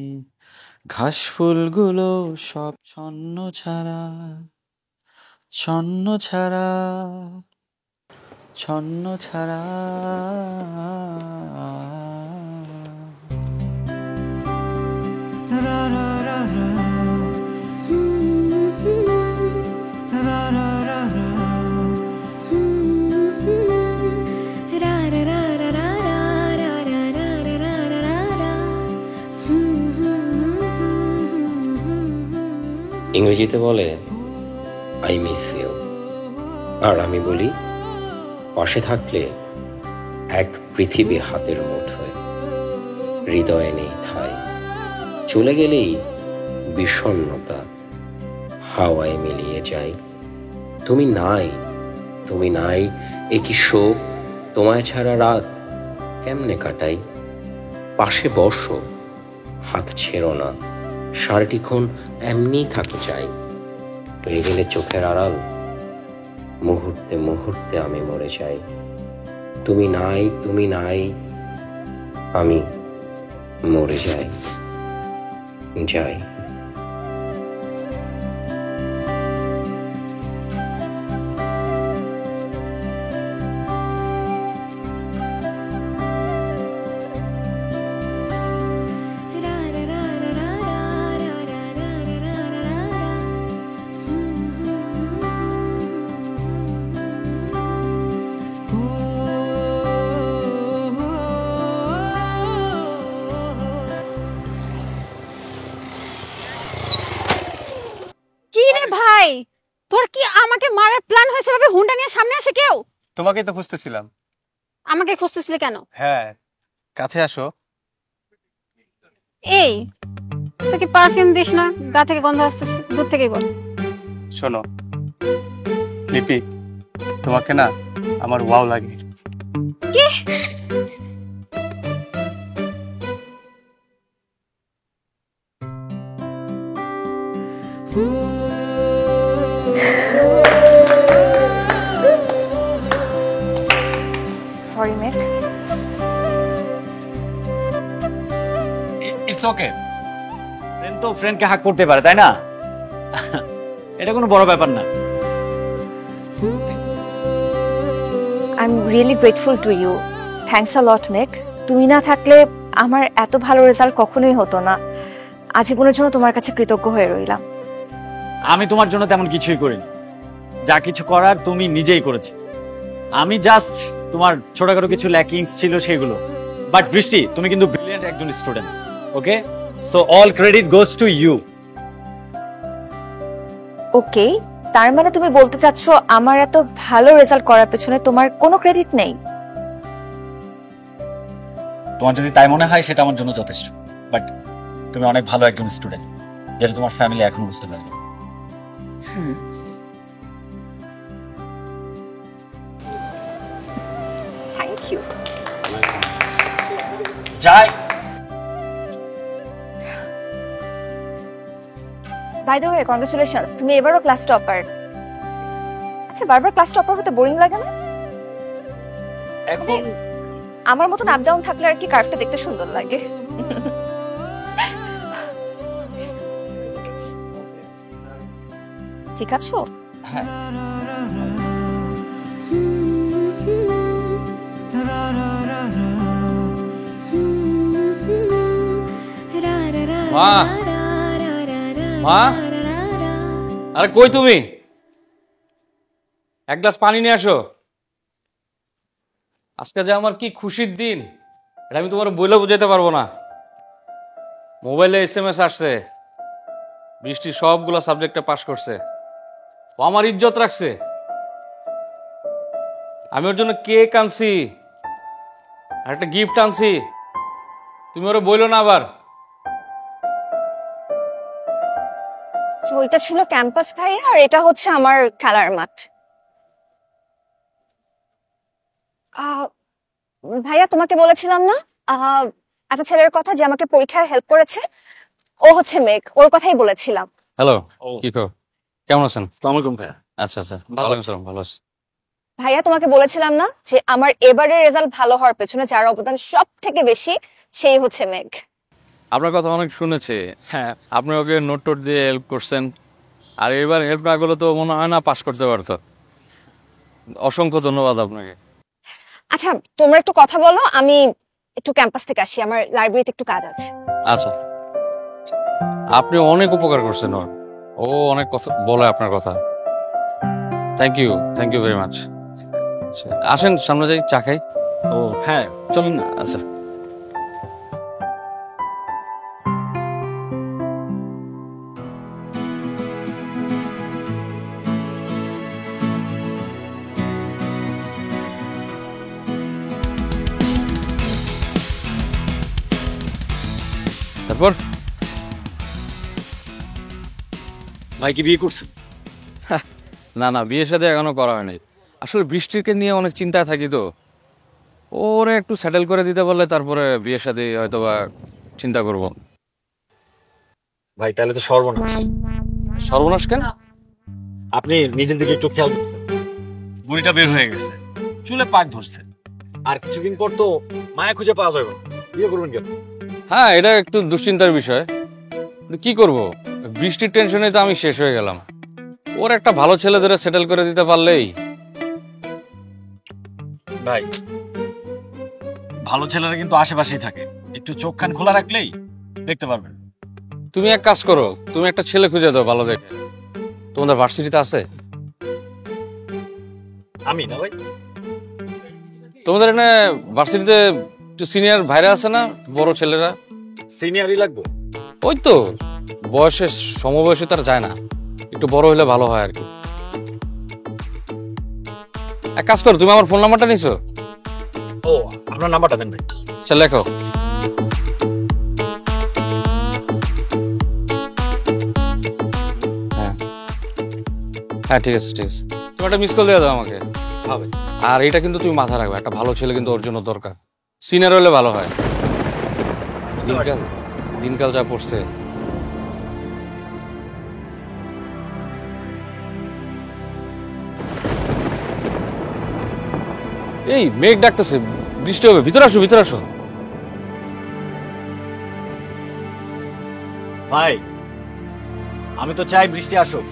ঘাস ফুলগুলো সব ছন্ন ছাড়া, ছন্ন ছাড়া, ছন্ন ছাড়া।
ইংরেজিতে বলে আই মিস ইউ, আর আমি বলি পাশে থাকলে এক পৃথিবী হাতের মুঠোয়, হৃদয়ে নেই ঠাই। চলে গেলেই বিষণ্ণতা হাওয়ায় মিলিয়ে যায়। তুমি নাই, তুমি নাই, এ কি শোক, তোমায় ছাড়া রাত কেমনে কাটাই। পাশে বসো, হাত ছেড়ো না, সারাটিক্ষণ এমনি থাকতে চাই। হয়ে গেলে চোখের আড়াল, মুহূর্তে মুহূর্তে আমি মরে যাই। তুমি নাই, তুমি নাই, আমি মরে যাই, যাই।
কি রে ভাই, তোর কি আমাকে মারার প্ল্যান হয়েছে ভাবে হুন্ডা নিয়ে সামনে আসে কেউ?
তোমাকেই তো খুঁজতেছিলাম।
আমাকে খুঁজতেছিলে কেন?
হ্যাঁ, কাছে আসো।
এই তুই কি পারফিউম দিস না? গা থেকে গন্ধ আসতেছে, দূর থেকেই বল।
শোনো লিপি, তোমাকে না আমার ওয়াও লাগে।
কি?
সরি মেঘ।
It's okay. ফ্রেন্ড তো ফ্রেন্ডকে হাক করতে পারে, তাই না? এটা কোনো বড় ব্যাপার না।
I am really grateful to you. Thanks a lot Megh. তুমি না থাকলে আমার এত ভালো রেজাল্ট কখনোই হতো না। আজীবনের জন্য তোমার কাছে কৃতজ্ঞ হয়ে রইলাম।
আমি তোমার জন্য তেমন কিছুই করিনি, যা কিছু করার তুমি নিজেই করেছো। আমি জাস্ট তোমার ছোটখাটো কিছু ল্যাকিংস ছিল সেগুলো। বাট বৃষ্টি, তুমি কিন্তু ব্রিলিয়েন্ট একজন student, okay? So all credit goes to you.
Okay, তার মানে তুমি বলতে চাচ্ছ আমার এত ভালো রেজাল্ট করার পেছনে তোমার কোনো ক্রেডিট নেই?
তোমার যদি তাই মনে হয় সেটা আমার জন্য যথেষ্ট। বাট তুমি অনেক ভালো একজন স্টুডেন্ট, যেটা তোমার ফ্যামিলি এখন বুঝতে পারবে।
Thank you.
যাই।
বাই দ্য ওয়ে, কংগ্রেচুলেশনস, তুমি এবারও ক্লাস টপার। আচ্ছা, বারবার ক্লাস টপার হতে বোরিং লাগে না?
এখন
আমার মতন আপ ডাউন থাকলে আর কি কার্ভটা দেখতে সুন্দর লাগে। ঠিক আছো?
হ্যাঁ।
মা, মা, আরে কই তুমি? এক গ্লাস পানি নিয়ে আসো। আজকে যে আমার কি খুশির দিন, এটা আমি তোমার বইলে বুঝাতে পারবো না। মোবাইলে SMS আসছে, বৃষ্টি সবগুলো সাবজেক্টে পাস করছে। ও আমার ইজ্জত রাখছে। আমি ওর জন্য কেক আনছি আর একটা গিফট আনছি। তুমি ওরা বইলো না আবার।
ওইটা ছিল ক্যাম্পাস ভাইয়া, আর এটা হচ্ছে আমার খেলার মাঠ। ভাইয়া, তোমাকে বলেছিলাম না একটা ছেলের কথা যে আমাকে পরীক্ষায় হেল্প করেছে? ও হচ্ছে মেঘ, ওর কথাই বলেছিলাম।
হ্যালো, কি খবর? কেমন আছেন?
আসসালামু আলাইকুম ভাইয়া।
আচ্ছা আচ্ছা, ওয়ালাইকুম আসসালাম, ভালো আছি।
ভাইয়া, তোমাকে বলেছিলাম না যে আমার এবারের রেজাল্ট ভালো হওয়ার পেছনে যার অবদান সব থেকে বেশি সেই হচ্ছে মেঘ।
আপনার কথা অনেক শুনেছি। হ্যাঁ, আপনি ওকে নোট টোট দিয়ে হেল্প করছেন, আর এবার হেল্প না করলে তো মনে হয় না পাস করতে পারতো। অসংখ্য ধন্যবাদ আপনাকে।
আচ্ছা, তোমরা একটু কথা বলো, আমি একটু ক্যাম্পাস থেকে আসি, আমার লাইব্রেরিতে একটু কাজ আছে।
আচ্ছা, আপনি অনেক উপকার করছেন ওর। ও অনেক কথা বলে আপনার কথা। Thank you very much. আসেন সামনে যাই, চা খাই।
ও হ্যাঁ, চলুন না।
আচ্ছা, তারপর
ভাই কি বিয়ে করছেন?
না না, বিয়ের সাথে এখনো করা হয়নি। আসলে বৃষ্টিকে নিয়ে অনেক চিন্তায় থাকি তো। ওরে একটু সেটেল করে দিতে পারলে তারপরে বিয়ের সাথে হয়তো বা চিন্তা করব।
ভাই তাহলে তো সর্বনাশ।
সর্বনাশ কেন?
আপনি নিজের দিকে একটু খেয়াল করছেন, বুড়িটা বের হয়ে গেছে, চুলে পাক ধরছে, আর কিছুদিন পর তো মায়া খুঁজে পাওয়া যাবে না। বিয়ে করবেন কেন?
হ্যাঁ, এটা একটু দুশ্চিন্তার বিষয়। কিন্তু কি করব, বৃষ্টির টেনশনে তো আমি শেষ হয়ে গেলাম। ওর একটা ভালো ছেলে ধরে সেটেল করে দিতে পারলেই।
ভাই, ভালো ছেলেরা কিন্তু আশেপাশেই থাকে, একটু চোখ কান খোলা রাখলেই দেখতে পারবেন।
তুমি এক কাজ করো, তুমি একটা ছেলে খুঁজে দাও ভালো দেখে। তোমাদের ভার্সিটিতে আছে?
আমি না ভাই,
তোমাদের এখানে ভার্সিটিতে একটু সিনিয়র ভাইরা আছে না, বড় ছেলেরা?
সিনিয়রই লাগবে।
ওই তো বয়সে সমবয়সে তার যায় না, একটু বড় হলে ভালো হয় আর কি। এক কাজ করো, তুমি আমার ফোন নাম্বারটা নিছো?
ও, আপনার নাম্বারটা দেন ভাই।
চল লেখো। হ্যাঁ ঠিক আছে ঠিক আছে, তুমি একটা মিস কল দিয়ে দাও আমাকে।
হ্যাঁ ভাই।
আর এটা কিন্তু তুমি মাথা রাখবে, একটা ভালো ছেলে কিন্তু ওর জন্য দরকার। সিনিয়র হলে ভালো হয়। দিনকাল যা পড়ছে। এই মেঘ ডাকতেছে, বৃষ্টি হবে, ভিতরে আসো ভিতরে আসো।
ভাই আমি তো চাই বৃষ্টি আসুক।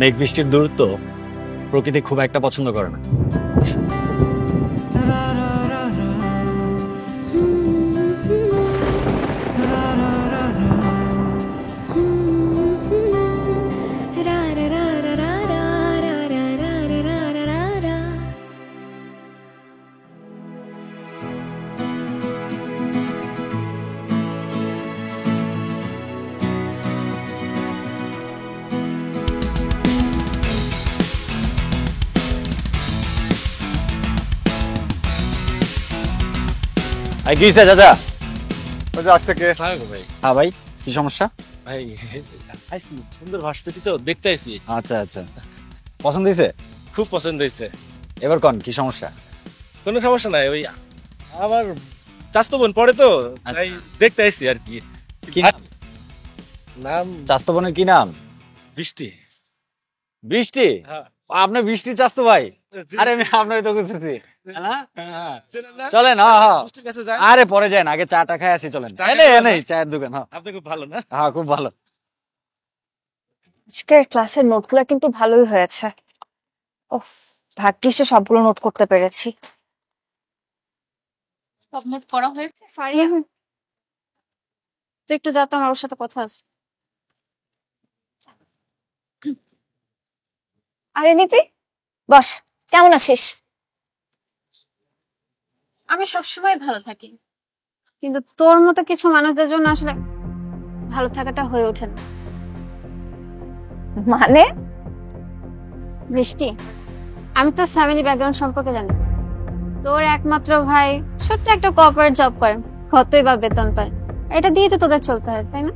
মেঘ বৃষ্টির দূরত্ব প্রকৃতি খুব একটা পছন্দ করে না। কি হয়েছে চাচা?
আসছে কে?
ভাই
হ্যাঁ ভাই, কি সমস্যা?
ভাই সুন্দর ভার্সিটি তো দেখতে আইছি।
আচ্ছা আচ্ছা, পছন্দ হয়েছে?
খুব পছন্দ হয়েছে।
এবার কোন কি সমস্যা?
কোনো সমস্যা নাই, ওই আমার চাস্তো বোন পড়ে তো তাই দেখতে আইছি আর কি।
কি নাম?
নাম
চাস্তো বোনের কি নাম?
বৃষ্টি।
বৃষ্টি?
হ্যাঁ।
আপনার বৃষ্টি চাস্তো ভাই? আরে আমি আপনারই তো খুঁজতেছি।
চেনেন না?
চলেন, হ্যাঁ হ্যাঁ।
বৃষ্টির কাছে যাই।
আরে পরে যান, আগে চাটা খাই আসি, চলেন।
চা খাবেন না?
এই চায়ের দোকান। হ্যাঁ
আপনি খুব ভালো না?
হ্যাঁ, খুব ভালো।
আজকের ক্লাসের নোটগুলো কিন্তু ভালোই হয়েছে। ওফ, ভাগ্যিস যে সবগুলো নোট করতে পেরেছি।
সব নোট করা হয়েছে ফারিয়া? তুই একটু যা তো, আমার ওর সাথে কথা আছে।
আরে নিপি, বস। কেমন আছিস?
আমি সবসময় ভালো থাকি, কিন্তু তোর মতো কিছু মানুষদের জন্য আসলে ভালো থাকাটা হয়ে ওঠে না।
মানে?
বৃষ্টি, আমি তোর ফ্যামিলি ব্যাকগ্রাউন্ড সম্পর্কে জানি। তোর একমাত্র ভাই ছোট্ট একটা কর্পোরেট জব করে, কতই বা বেতন পায়। এটা দিয়ে তো তোদের চলতে হয়, তাই না?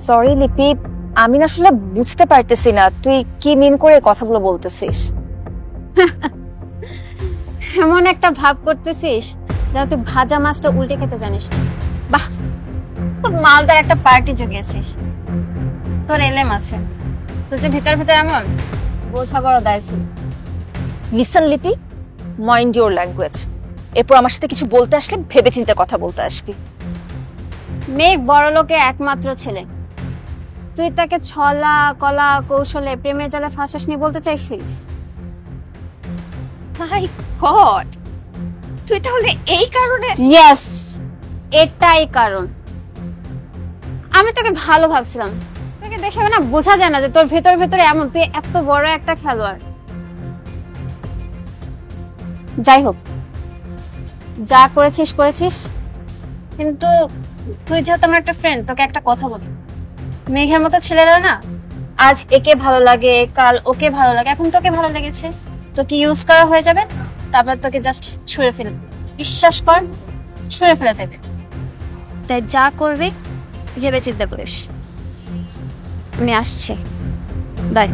সরি লিপি, আমি না আসলে বুঝতে পারতেছি না তুই কি মিন করে কথাগুলো বলতেছিস।
এমন একটা ভাব করতেছিস যেন তুই ভাজা মাছটা উল্টে খেতে জানিস না। বাহ, খুব মালদার একটা পার্টি জুগিয়েছিস। তোর এলেম আছে, তোর যে ভিতর ভিতর এমন বোঝা বড় দায় ছিল।
লিসন লিপি, মাইন্ড ইওর ল্যাঙ্গুয়েজ। এরপর আমার সাথে কিছু বলতে আসলে ভেবেচিন্তে কথা বলতে আসবি।
মেঘ বড় লোকের একমাত্র ছেলে, তুই তাকে ছলা কলা কৌশলে প্রেমের জালে ফাঁসাসনি বলতে চাইছিস?
মাই গড, তুই তাহলে এই কারণে?
ইয়েস, এটাই কারণ। আমি তোকে ভালো ভাবছিলাম, তোকে দেখে না বোঝা যায় না যে তোর ভেতর ভেতরে এমন, তুই এত বড় একটা খেলোয়াড়। যাই হোক, যা করেছিস করেছিস, কিন্তু তুই যেহেতু আমার একটা ফ্রেন্ড, তোকে একটা কথা বলি। মেঘের মতো ছেলেরা না, আজ একে ভালো লাগে, কাল ওকে ভালো লাগে, এখন তোকে ভালো লেগেছে, তোকে ইউজ করা হয়ে যাবে, তারপর তোকে জাস্ট ছুঁড়ে ফেলে দেবে। বিশ্বাস কর, ছুঁড়ে ফেলে দেবে। তাই যা করবি ভেবে চিন্তা করিস। আমি আসছি, বাই।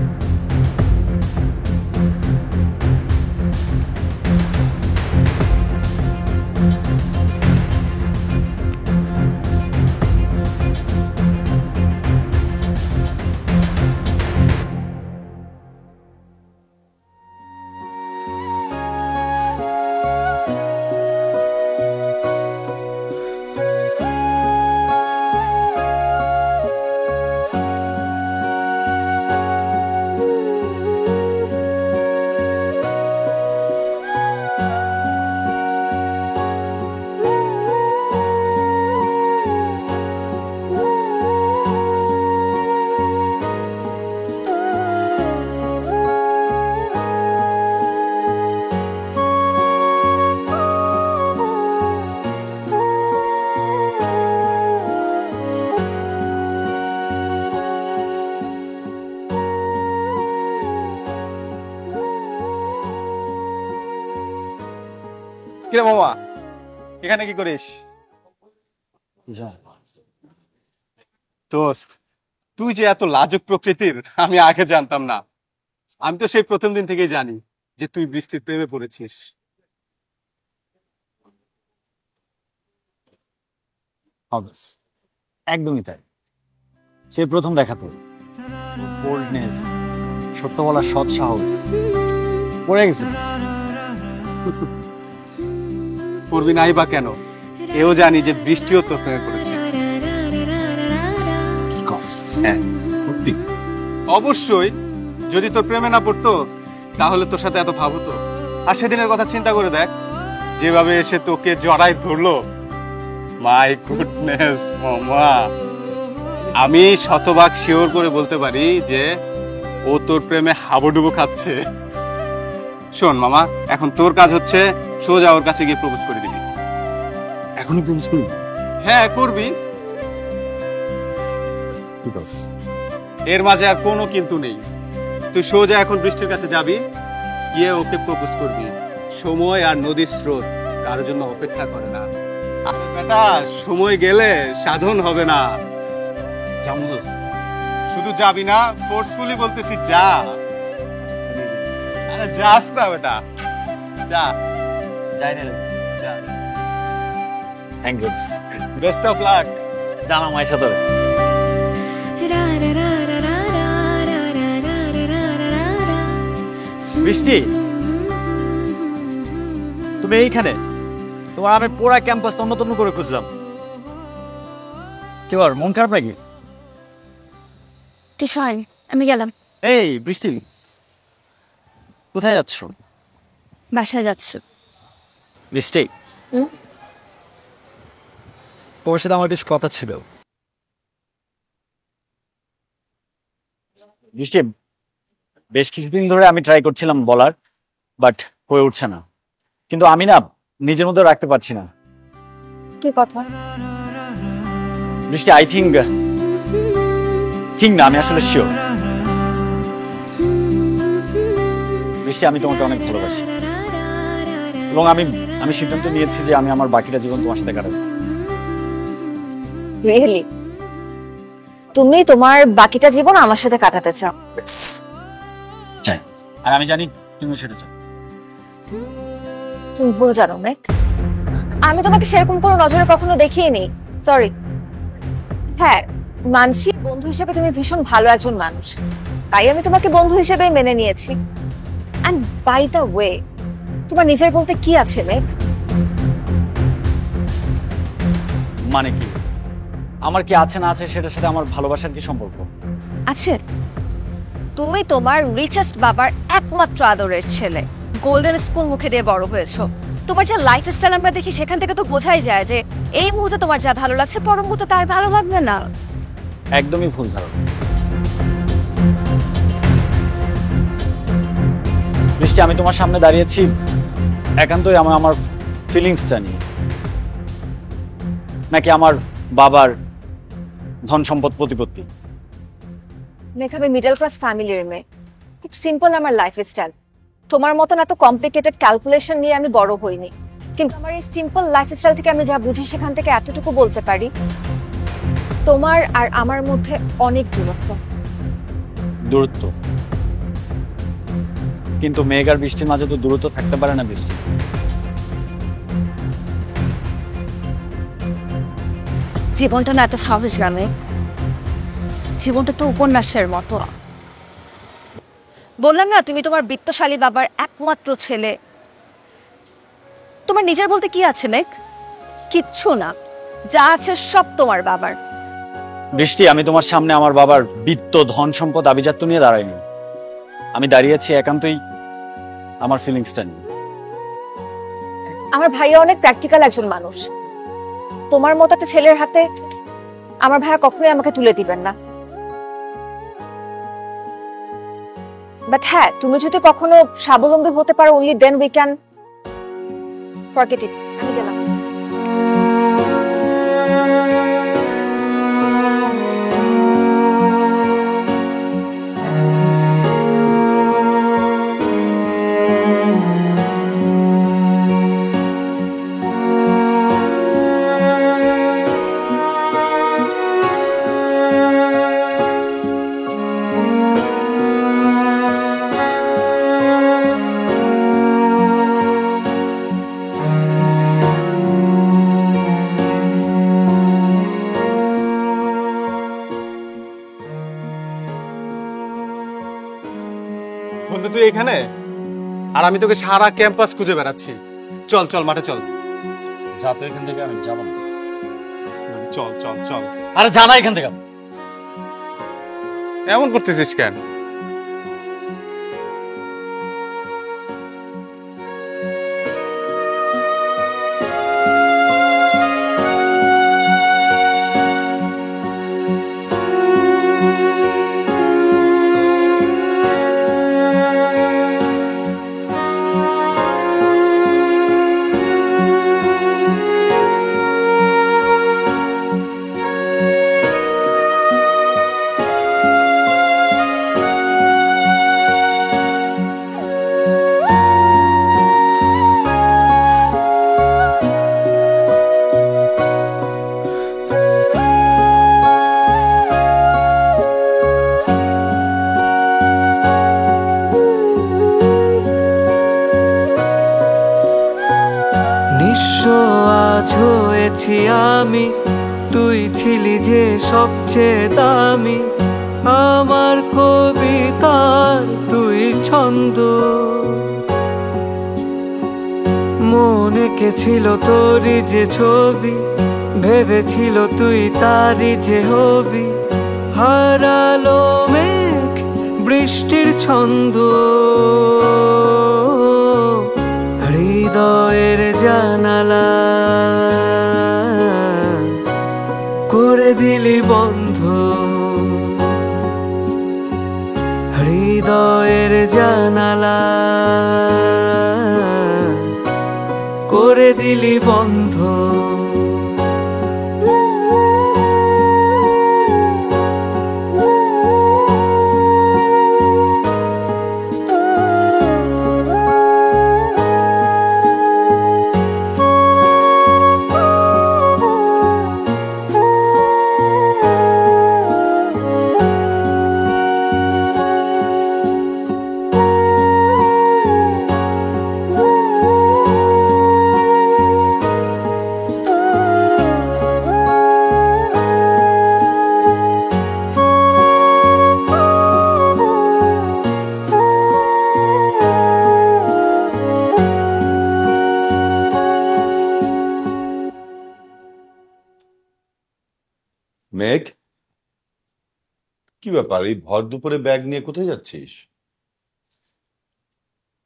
কিরে মামা, এখানে কি করিস? দোস্ত, তুই যে এত লাজুক প্রকৃতির আমি আগে জানতাম না। আমি তো সেই প্রথম দিন থেকেই জানি যে তুই বৃষ্টির প্রেমে পড়েছিস।
একদমই তাই, সে প্রথম দেখাতে বোল্ডনেস, সত্য বলার সৎ সাহস পড়ে গেছে।
করবি নাই বা কেন? এও জানি যে বৃষ্টিও তোর প্রেমে পড়েছে। হ্যাঁ, সত্যি। অবশ্যই, যদি তোর প্রেমে না পড়তো তাহলে তোর সাথে এত ভাব হতো? আর সেদিনের কথা চিন্তা করে দেখ, যেভাবে এসে তোকে জড়াই ধরলো। মাই গুডনেস মামা, আমি শতভাগ শিওর করে বলতে পারি যে ও তোর প্রেমে হাবুডুবু খাচ্ছে। শোন মামা, এখন তোর কাজ হচ্ছে সোজা ওর কাছে গিয়ে প্রপোজ করে দিবি।
এখনই প্রপোজ করবি?
হ্যাঁ, করবি। এর মাঝে আর কোনো কিন্তু নেই। তুই সোজা এখন বৃষ্টির কাছে যাবি, গিয়ে ওকে প্রপোজ করবি। সময় আর নদীর স্রোত কারোর জন্য অপেক্ষা করে না। আরে বেটা, সময় গেলে সাধন হবে না। শুধু যাবি না, ফোর্সফুলি বলতেছি যা। আরে যাস না বেটা, যা।
যাই না,
যা।
Thank you,
best of luck.
জানা মায়ের সাথে। বৃষ্টি, তুমি এইখানে? তোমার আমি পুরা ক্যাম্পাস তন্ন তন্ন করে খুঁজলাম। কি আর মন খারাপ নাকি?
আমি গেলাম।
এই বৃষ্টি, কোথায় যাচ্ছ?
বাসায় যাচ্ছ?
বৃষ্টি, তোমার সাথে আমার বেশ কথা ছিল। বৃষ্টি, বেশ কিছুদিন ধরে আমি ট্রাই করছিলাম বলার, বাট হয়ে উঠছে না। কিন্তু আমি না নিজের মধ্যে রাখতে পারছি না।
কি কথা?
বৃষ্টি, আই থিঙ্ক না, আমি আসলে শিওর। বৃষ্টি, আমি তোমাকে অনেক ভালোবাসি এবং আমি সিদ্ধান্ত নিয়েছি যে আমি আমার বাকিটা জীবন তোমার সাথে কাটাবো।
রিয়েলি? তুমি তোমার বাকিটা জীবন আমার সাথে কাটাতে চাও?
চাই, আর আমি জানি তুমি সেটা চাও।
তুমি ভুল জানো মেঘ, আমি তোমাকে সেরকম কোনো নজরে কখনো দেখিনি। সরি। হ্যাঁ, মানছি বন্ধু হিসেবে তুমি ভীষণ ভালো একজন মানুষ, তাই আমি তোমাকে বন্ধু হিসেবে মেনে নিয়েছি। এন্ড বাই দ্য ওয়ে, তোমার নিজের বলতে কি আছে মেঘ?
মানে কি? আমার কি আছে না আছে সেটার সাথে আমার ভালোবাসার কি সম্পর্ক
আছে? তুমি তোমার রিচেস্ট বাবার একমাত্র আদরের ছেলে, গোল্ডেন স্পুন মুখে দিয়ে বড় হয়েছো। তোমার যা লাইফস্টাইল আমরা দেখি সেখান থেকে তো বোঝাই যায় যে এই মুহূর্তে তোমার যা ভালো লাগছে পর মুহূর্তে তার ভালো লাগবে না।
একদমই ভুল ধারণা। বৃষ্টি, আমি তোমার সামনে দাঁড়িয়েছি একান্তই আমার ফিলিংসটা নিয়ে, নাকি আমার বাবার ধন সম্পদ প্রতিপত্তি?
মেঘ, আমি মিডল ক্লাস ফ্যামিলির মেয়ে, খুব সিম্পল আমার লাইফস্টাইল। তোমার মতন এত কমপ্লিকেটেড ক্যালকুলেশন নিয়ে আমি বড় হইনি, কিন্তু আমার এই সিম্পল লাইফস্টাইল থেকে আমি যা বুঝি সেখান থেকে এতটুকু বলতে পারি, তোমার আর আমার মধ্যে অনেক
দূরত্ব। কিন্তু মেঘ আর বৃষ্টির মাঝে তো দূরত্ব থাকতে পারে না। বৃষ্টি,
জীবনটা না এত সহজ গ্রামে, জীবনটা তো উপন্যাসের মতো। বললাম না তুমি তোমার বিত্তশালী বাবার একমাত্র ছেলে, তোমার নিজের বলতে কি আছে মেঘ? কিচ্ছু না, যা আছে সব তোমার বাবার।
বৃষ্টি, আমি তোমার সামনে আমার বাবার বিত্ত ধন সম্পদ আভিজাত্য নিয়ে দাঁড়াইনি। আমি দাঁড়িয়েছি একান্তই আমার ফিলিংসটা নিয়ে।
আমার ভাইয়া অনেক প্র্যাকটিক্যাল একজন মানুষ, তোমার মতো একটা ছেলের হাতে আমার ভাইয়া কখনোই আমাকে তুলে দিবেন না। বাট হ্যাঁ, তুমি যদি কখনো স্বাবলম্বী হতে পারো, only then we can forget it. আমি গেলাম।
আর আমি তোকে সারা ক্যাম্পাস খুঁজে বেড়াচ্ছি। চল চল মাঠে চল।
যা তো এখান থেকে, আমি যাবো না।
চল চল চল।
আরে জানা এখান থেকে।
এমন করতেছিস কেন?
নিঃস্ব আজ হয়েছি আমি, তুই ছিলি যে সবচেয়ে দামি। আমার কবিতার তুই ছন্দ, মনে কে ছিল তোরই যে ছবি, ভেবেছিল তুই তারই যে হবি। হারালো মেঘ বৃষ্টির ছন্দ, হৃদয়ের জানালা করে দিলি বন্ধ। হৃদয়ের জানালা করে দিলি বন্ধ।
মেঘ, কি ব্যাপার? এই ভর দুপুরে ব্যাগ নিয়ে কোথায় যাচ্ছিস?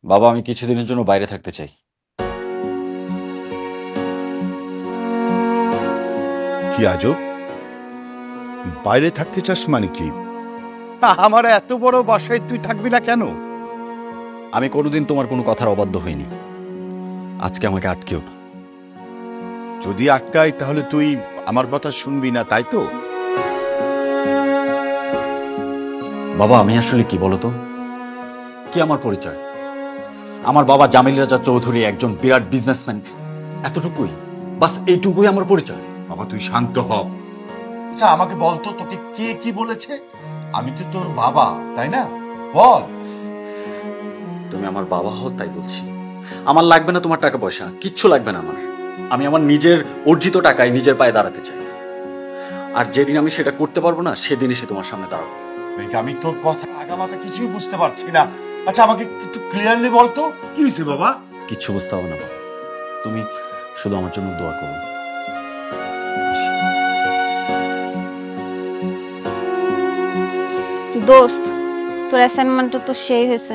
বাবা, আমি কিছুদিনের জন্য বাইরে থাকতে চাই।
কি আজব, বাইরে থাকতে চাস মানে কি? আমার এত বড় বাসায় তুই থাকবি না কেন?
আমি কোনোদিন তোমার কোনো কথার অবাধ্য হইনি, আজকে আমাকে আটকেও না।
যদি আটকাই তাহলে তুই আমার কথা শুনবি না, তাই তো?
বাবা, আমি আসলে কি বলতো, কি আমার পরিচয়? আমার বাবা জামিল রাজা চৌধুরী একজন বিরাট বিজনেসম্যান, এতটুকুই, বাস এইটুকুই আমার পরিচয়।
বাবা তুই শান্ত হ। আচ্ছা আমাকে বলতো, তোকে কে কি বলেছে? আমি তো তোর বাবা, তাই না? বল।
তুমি আমার বাবা হও তাই বলছি। আমার লাগবে না তোমার টাকা পয়সা, কিচ্ছু লাগবে না আমার। আমি আমার নিজের অর্জিত টাকায় নিজের পায়ে দাঁড়াতে চাই, আর যেদিন আমি সেটা করতে পারবো না সেদিন এসে তোমার সামনে দাঁড়াবো।
আমি তোর কথা আগামাথা কিছুই বুঝতে পারছি না। আচ্ছা আমাকে একটু ক্লিয়ারলি বলতো, কি হয়েছে বাবা?
কিচ্ছু বুঝতে হবে না বাবা, তুমি শুধু আমার জন্য দোয়া করো।
দোস্ত, তোর অ্যাসাইনমেন্টটা তো সেই হয়েছে,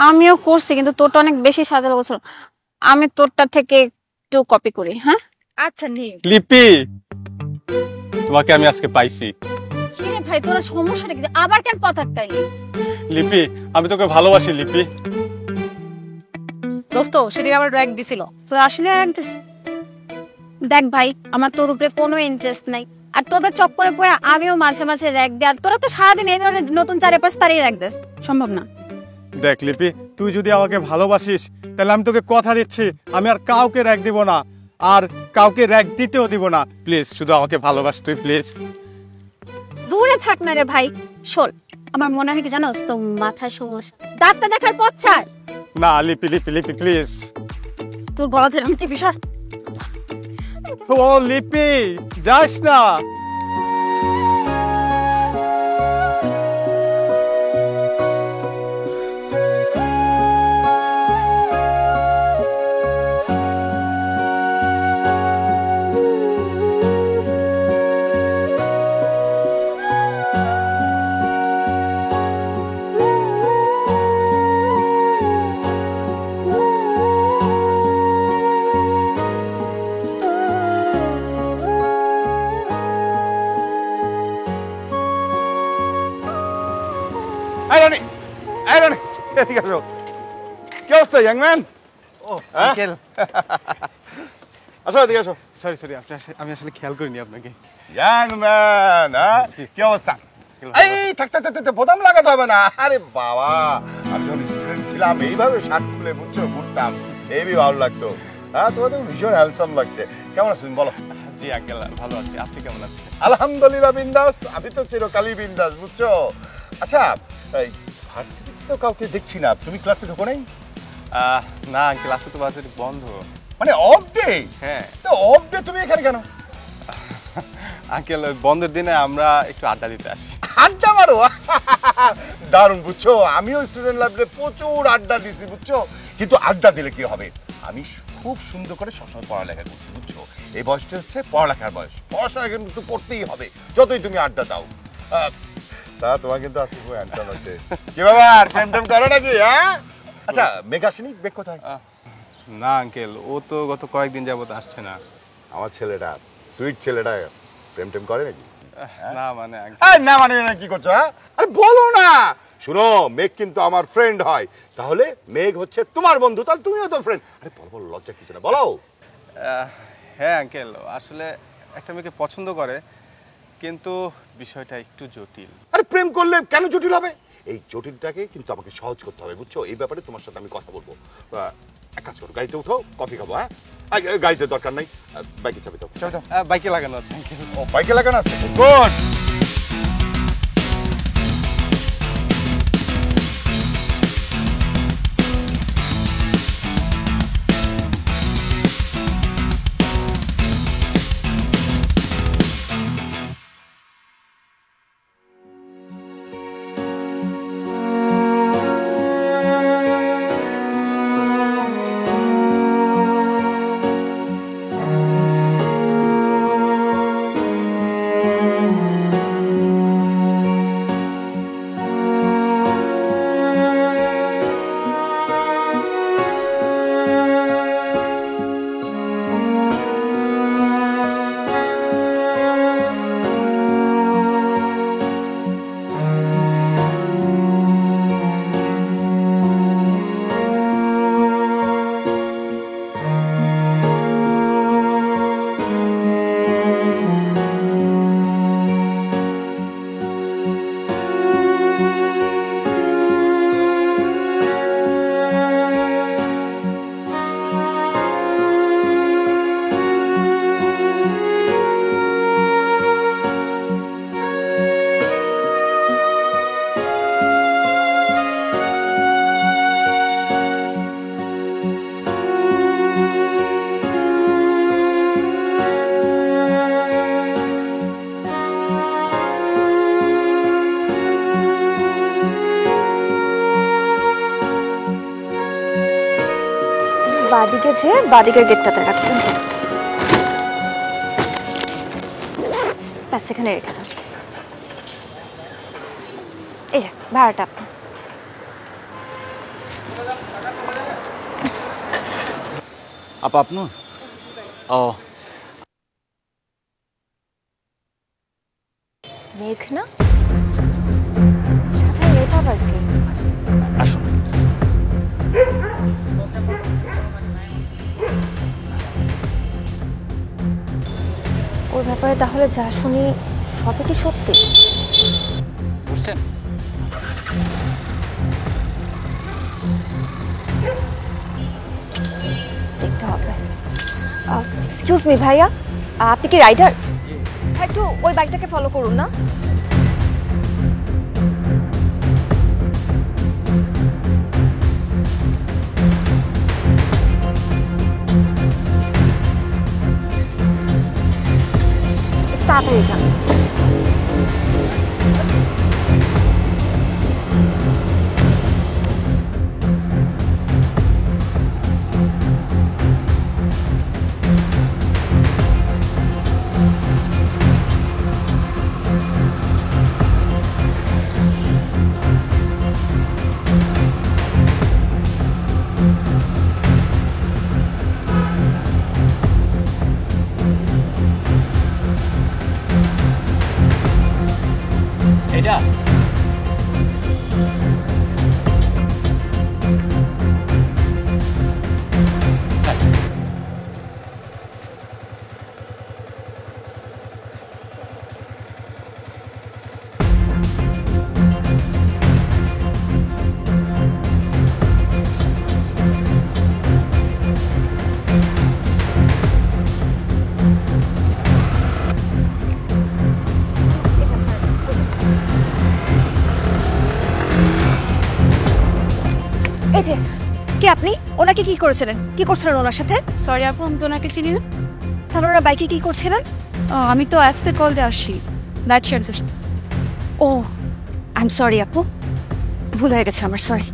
আমিও করছি, কিন্তু তোরটা অনেক বেশি সাজানো বছর। আমি তোরটা থেকে একটু কপি করি। হ্যাঁ
আচ্ছা নি।
লিপি, তোমাকে আমি আজকে পাইছি।
কি রে ভাই, তোর সমস্যাটা কি? আবার কেন কথা টাইলি?
লিপি, আমি তোকে ভালোবাসি লিপি।
দোস্ত সেদিন আবার র‍্যাক দিছিল।
তোর আসলে র‍্যাক দিস? দেখ ভাই, আমার তোর উপরে কোনো ইন্টারেস্ট নাই, আর তোদের চক্করে পড়ে আমিও মাঝে মাঝে র‍্যাক দিই, আর তোরা তো সারাদিন এই ধরনের নতুন 4-5 তারিখ র‍্যাক দিস, সম্ভব না।
দেখ লিপি, তুই যদি আমাকে ভালোবাসিস তাহলে আমি তোকে কথা দিচ্ছি আমি আর কাউকে র‍্যাক দিব না, আর কাউকে র‍্যাক দিতেও দিব না। প্লিজ শুধু আমাকে ভালোবাস তুই, প্লিজ।
দূরে থাক না রে ভাই। শোন, আমার মনে হয় কি জানোস, তো মাথায় সমস্যা, ডাক্তার দেখার পথ ছাড়।
না লিপি লিপি লিপি প্লিজ।
তোর গলা ধরে আমি টিপি সর।
ও লিপি, যাস না।
এদিকে আসো। কি অবস্থা ইয়াং ম্যান?
ও আঙ্কেল,
আসো এদিকে আসো।
সরি সরি, আমি আসলে খেয়াল করিনি আপনাকে।
ইয়াং ম্যান, হ্যাঁ কি অবস্থা? এই থাকতে থাকতে বোতাম লাগাতে হবে না। আরে বাবা, আমি যখন স্টুডেন্ট ছিলাম এইভাবে শার্ট খুলে বুঝছো ঘুরতাম, হেবি ভালো লাগতো। হ্যাঁ, তোমার তো ভীষণ হ্যান্ডসাম লাগছে। কেমন আছেন বলো?
জি আঙ্কেল, ভালো আছি। আপনি কেমন আছেন?
আলহামদুলিল্লাহ বিন্দাস। আমি তো চিরকালই বিন্দাস, বুঝছো? আচ্ছা, এই ভার্সিটিতে তো কাউকে দেখছি না, তুমি ক্লাসে ঢোকো নাই?
না আঙ্কেল, আজকে তো ভার্সিটি বন্ধ।
মানে অফ ডে?
হ্যাঁ।
তো অফ ডে তুমি এখানে কেন?
আঙ্কেল, ওই বন্ধের দিনে আমরা একটু আড্ডা দিতে আসি।
আড্ডা মারো? দারুণ, বুঝছো? আমিও স্টুডেন্ট লাইফে প্রচুর আড্ডা দিছি, বুঝছো? কিন্তু আড্ডা দিলে কি হবে, আমি খুব সুন্দর করে সবসময় পড়ালেখা করছি, বুঝছো? এই বয়সটা হচ্ছে পড়ালেখার বয়স। পড়াশোনা কিন্তু করতেই হবে, যতই তুমি আড্ডা দাও। তা তোমার কিন্তু আজকে খুব হ্যান্ডসাম আছে। কি ব্যাপার, প্রেম টেম করো নাকি? হ্যাঁ। আচ্ছা, মেঘ আসেনি? মেঘ কোথায়?
না আঙ্কেল, ও তো গত কয়েকদিন যাবত আসছে না।
আমার ছেলেটা, সুইট ছেলেটা প্রেম টেম করে নাকি?
না মানে
না মানে না, কি করছো? হ্যাঁ, আরে বলো না। শুনো, মেঘ কিন্তু আমার ফ্রেন্ড হয়, তাহলে মেঘ হচ্ছে তোমার বন্ধু, তাহলে তুমিও তো ফ্রেন্ড। আরে বলো বলো, লজ্জা কিছু না, বলো।
হ্যাঁ আঙ্কেল, আসলে একটা মেয়েকে পছন্দ করে, কিন্তু বিষয়টা একটু জটিল।
আরে প্রেম করলে কেন জটিল হবে? এই জটিলটাকে কিন্তু আমাকে সহজ করতে হবে, বুঝছো? এই ব্যাপারে তোমার সাথে আমি কথা বলবো। এক কাজ করো, গাড়িতে উঠো, কফি খাবো। হ্যাঁ, গাড়িতে দরকার নাই, বাইকে চাবি দাও। চাবি দাও।
বাইকে লাগানো আছে আঙ্কেল।
ও, বাইকে লাগানো আছে, গুড।
বাদিকে যে বাদিকের গেটটাতে রাখবেন, ব্যাস এখানে রেখে দেন। এই যে ভাড়াটা আপনি।
আপা আপনার? ও,
মেঘ না, সাথে মেয়েটা আবার কে?
আসুন।
ওর ব্যাপারে তাহলে যা শুনি সবই কি সত্যি?
বুঝছেন?
দেখতে হবে। এক্সকিউজ মি ভাইয়া, আপনি কি রাইডার? একটু ওই বাইকটাকে ফলো করুন না। তাড়াতাড়ি এখানে। কি আপনি ওনাকে কি করেছিলেন? কি করছিলেন ওনার সাথে?
সরি আপু, আমি তো ওনাকে চিনি না।
তাহলে ওরা বাইকে কি করছিলেন?
আমি তো অ্যাপসে কল দিয়ে আসছি, লাইট শেয়ার।
ও আই এম সরি আপু, ভুল হয়ে গেছে আমার, সরি।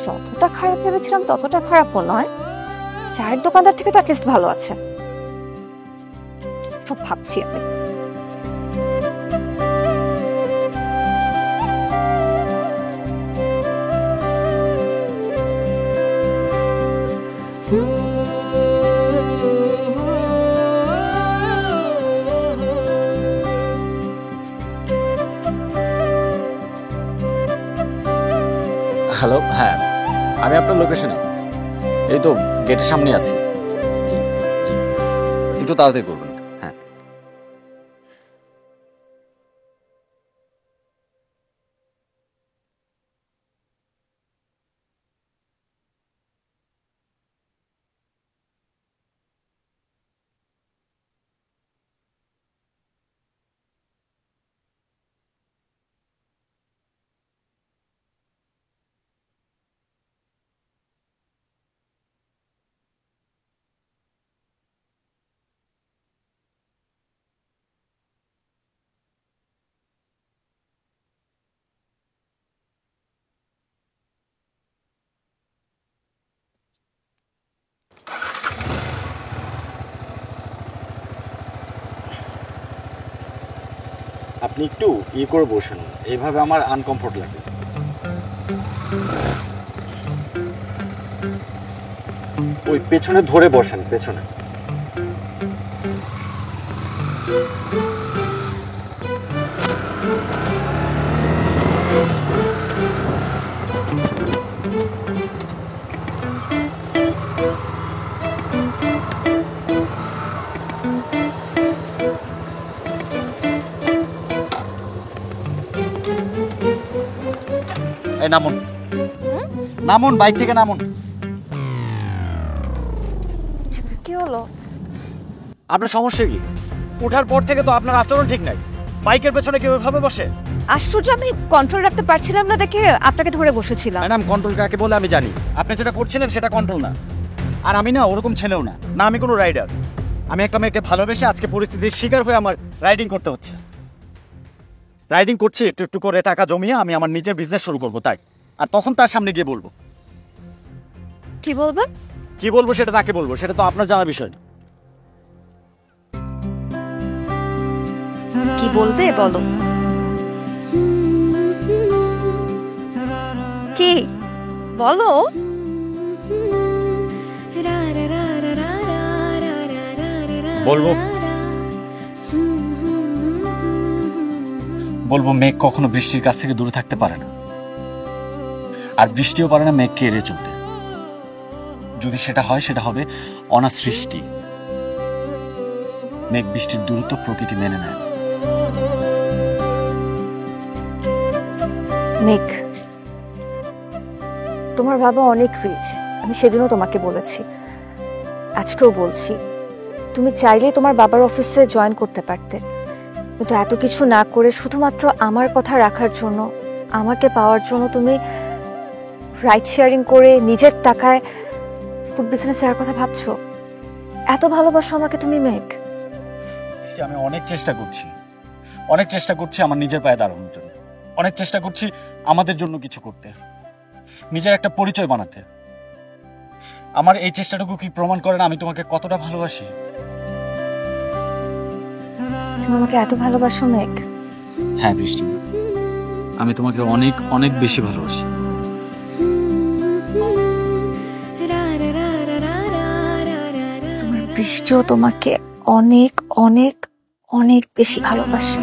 যতটা খারাপ ভেবেছিলাম ততটা খারাপও নয়। চায়ের দোকানদার থেকে তো অ্যাটলিস্ট ভালো আছে। সব ভাবছি আমি।
হ্যালো, হ্যাঁ আমি আপনার লোকেশনে, এই তো গেটের সামনে আছি। জি জি, একটু তাড়াতাড়ি করবেন। হ্যাঁ আপনি একটু করে বসেন, এইভাবে আমার আনকমফোর্ট লাগে। ওই পেছনে ধরে বসেন, পেছনে। এই নামুন, নামুন, বাইক থেকে নামুন।
কি হলো?
আপনার সমস্যা কি? ওঠার পর থেকে তো আপনার আচরণ ঠিক নাই। বাইকের পেছনে কেউ এভাবে বসে?
আশ্চর্য, আমি কন্ট্রোল রাখতে পারছিলাম না দেখে আপনাকে ধরে বসেছিলাম।
ম্যাডাম, কন্ট্রোল কাকে বলে আমি জানি। আপনি যেটা করছিলেন সেটা কন্ট্রোল না। আর আমি না ওরকম ছেলেও না, না আমি কোনো রাইডার। আমি একটা মেয়েকে ভালোবেসে আজকে পরিস্থিতির শিকার হয়ে আমার রাইডিং করতে হচ্ছে। রাইডিং করছি একটু একটু করে টাকা জমিয়ে আমি আমার নিজের বিজনেস শুরু করবো, তাই। আর তখন তার সামনে গিয়ে বলবো।
কি বলবেন?
কি বলবো সেটা তাকে বলবো, সেটা তো আপনার জানার বিষয়।
কি বলবে বলো? কি বলো?
বলবো বলবো মেঘ কখনো বৃষ্টির কাছ থেকে দূরে থাকতে পারে না, আর বৃষ্টিও পারে না মেঘকে এড়িয়ে চলতে। যদি সেটা হয় সেটা হবে অনার সৃষ্টি। মেঘ বৃষ্টির দূরত্ব প্রকৃতি মেনে নেয়।
মেঘ, তোমার বাবা অনেক রিচ, আমি সেদিনও তোমাকে বলেছি, আজকেও বলছি। তুমি চাইলে তোমার বাবার অফিসে জয়েন করতে পারতে, কিন্তু এত কিছু না করে শুধুমাত্র আমার কথা রাখার জন্য, আমাকে পাওয়ার জন্য তুমি রাইড শেয়ারিং করে নিজের টাকায় ফুড বিজনেস এর কথা ভাবছো। এত ভালোবাসো আমাকে তুমি মেঘ।
আমি অনেক চেষ্টা করছি আমার নিজের পায়ে দাঁড়ানোর জন্য। অনেক চেষ্টা করছি আমাদের জন্য কিছু করতে, নিজের একটা পরিচয় বানাতে। আমার এই চেষ্টাটুকু কি প্রমাণ করে না আমি তোমাকে কতটা ভালোবাসি?
তুমি আমাকে এত ভালোবাসো মেঘ?
হ্যাঁ বৃষ্টি, আমি তোমাকে অনেক অনেক বেশি ভালোবাসি।
তোমার বৃষ্টিও তোমাকে অনেক অনেক অনেক বেশি ভালোবাসে।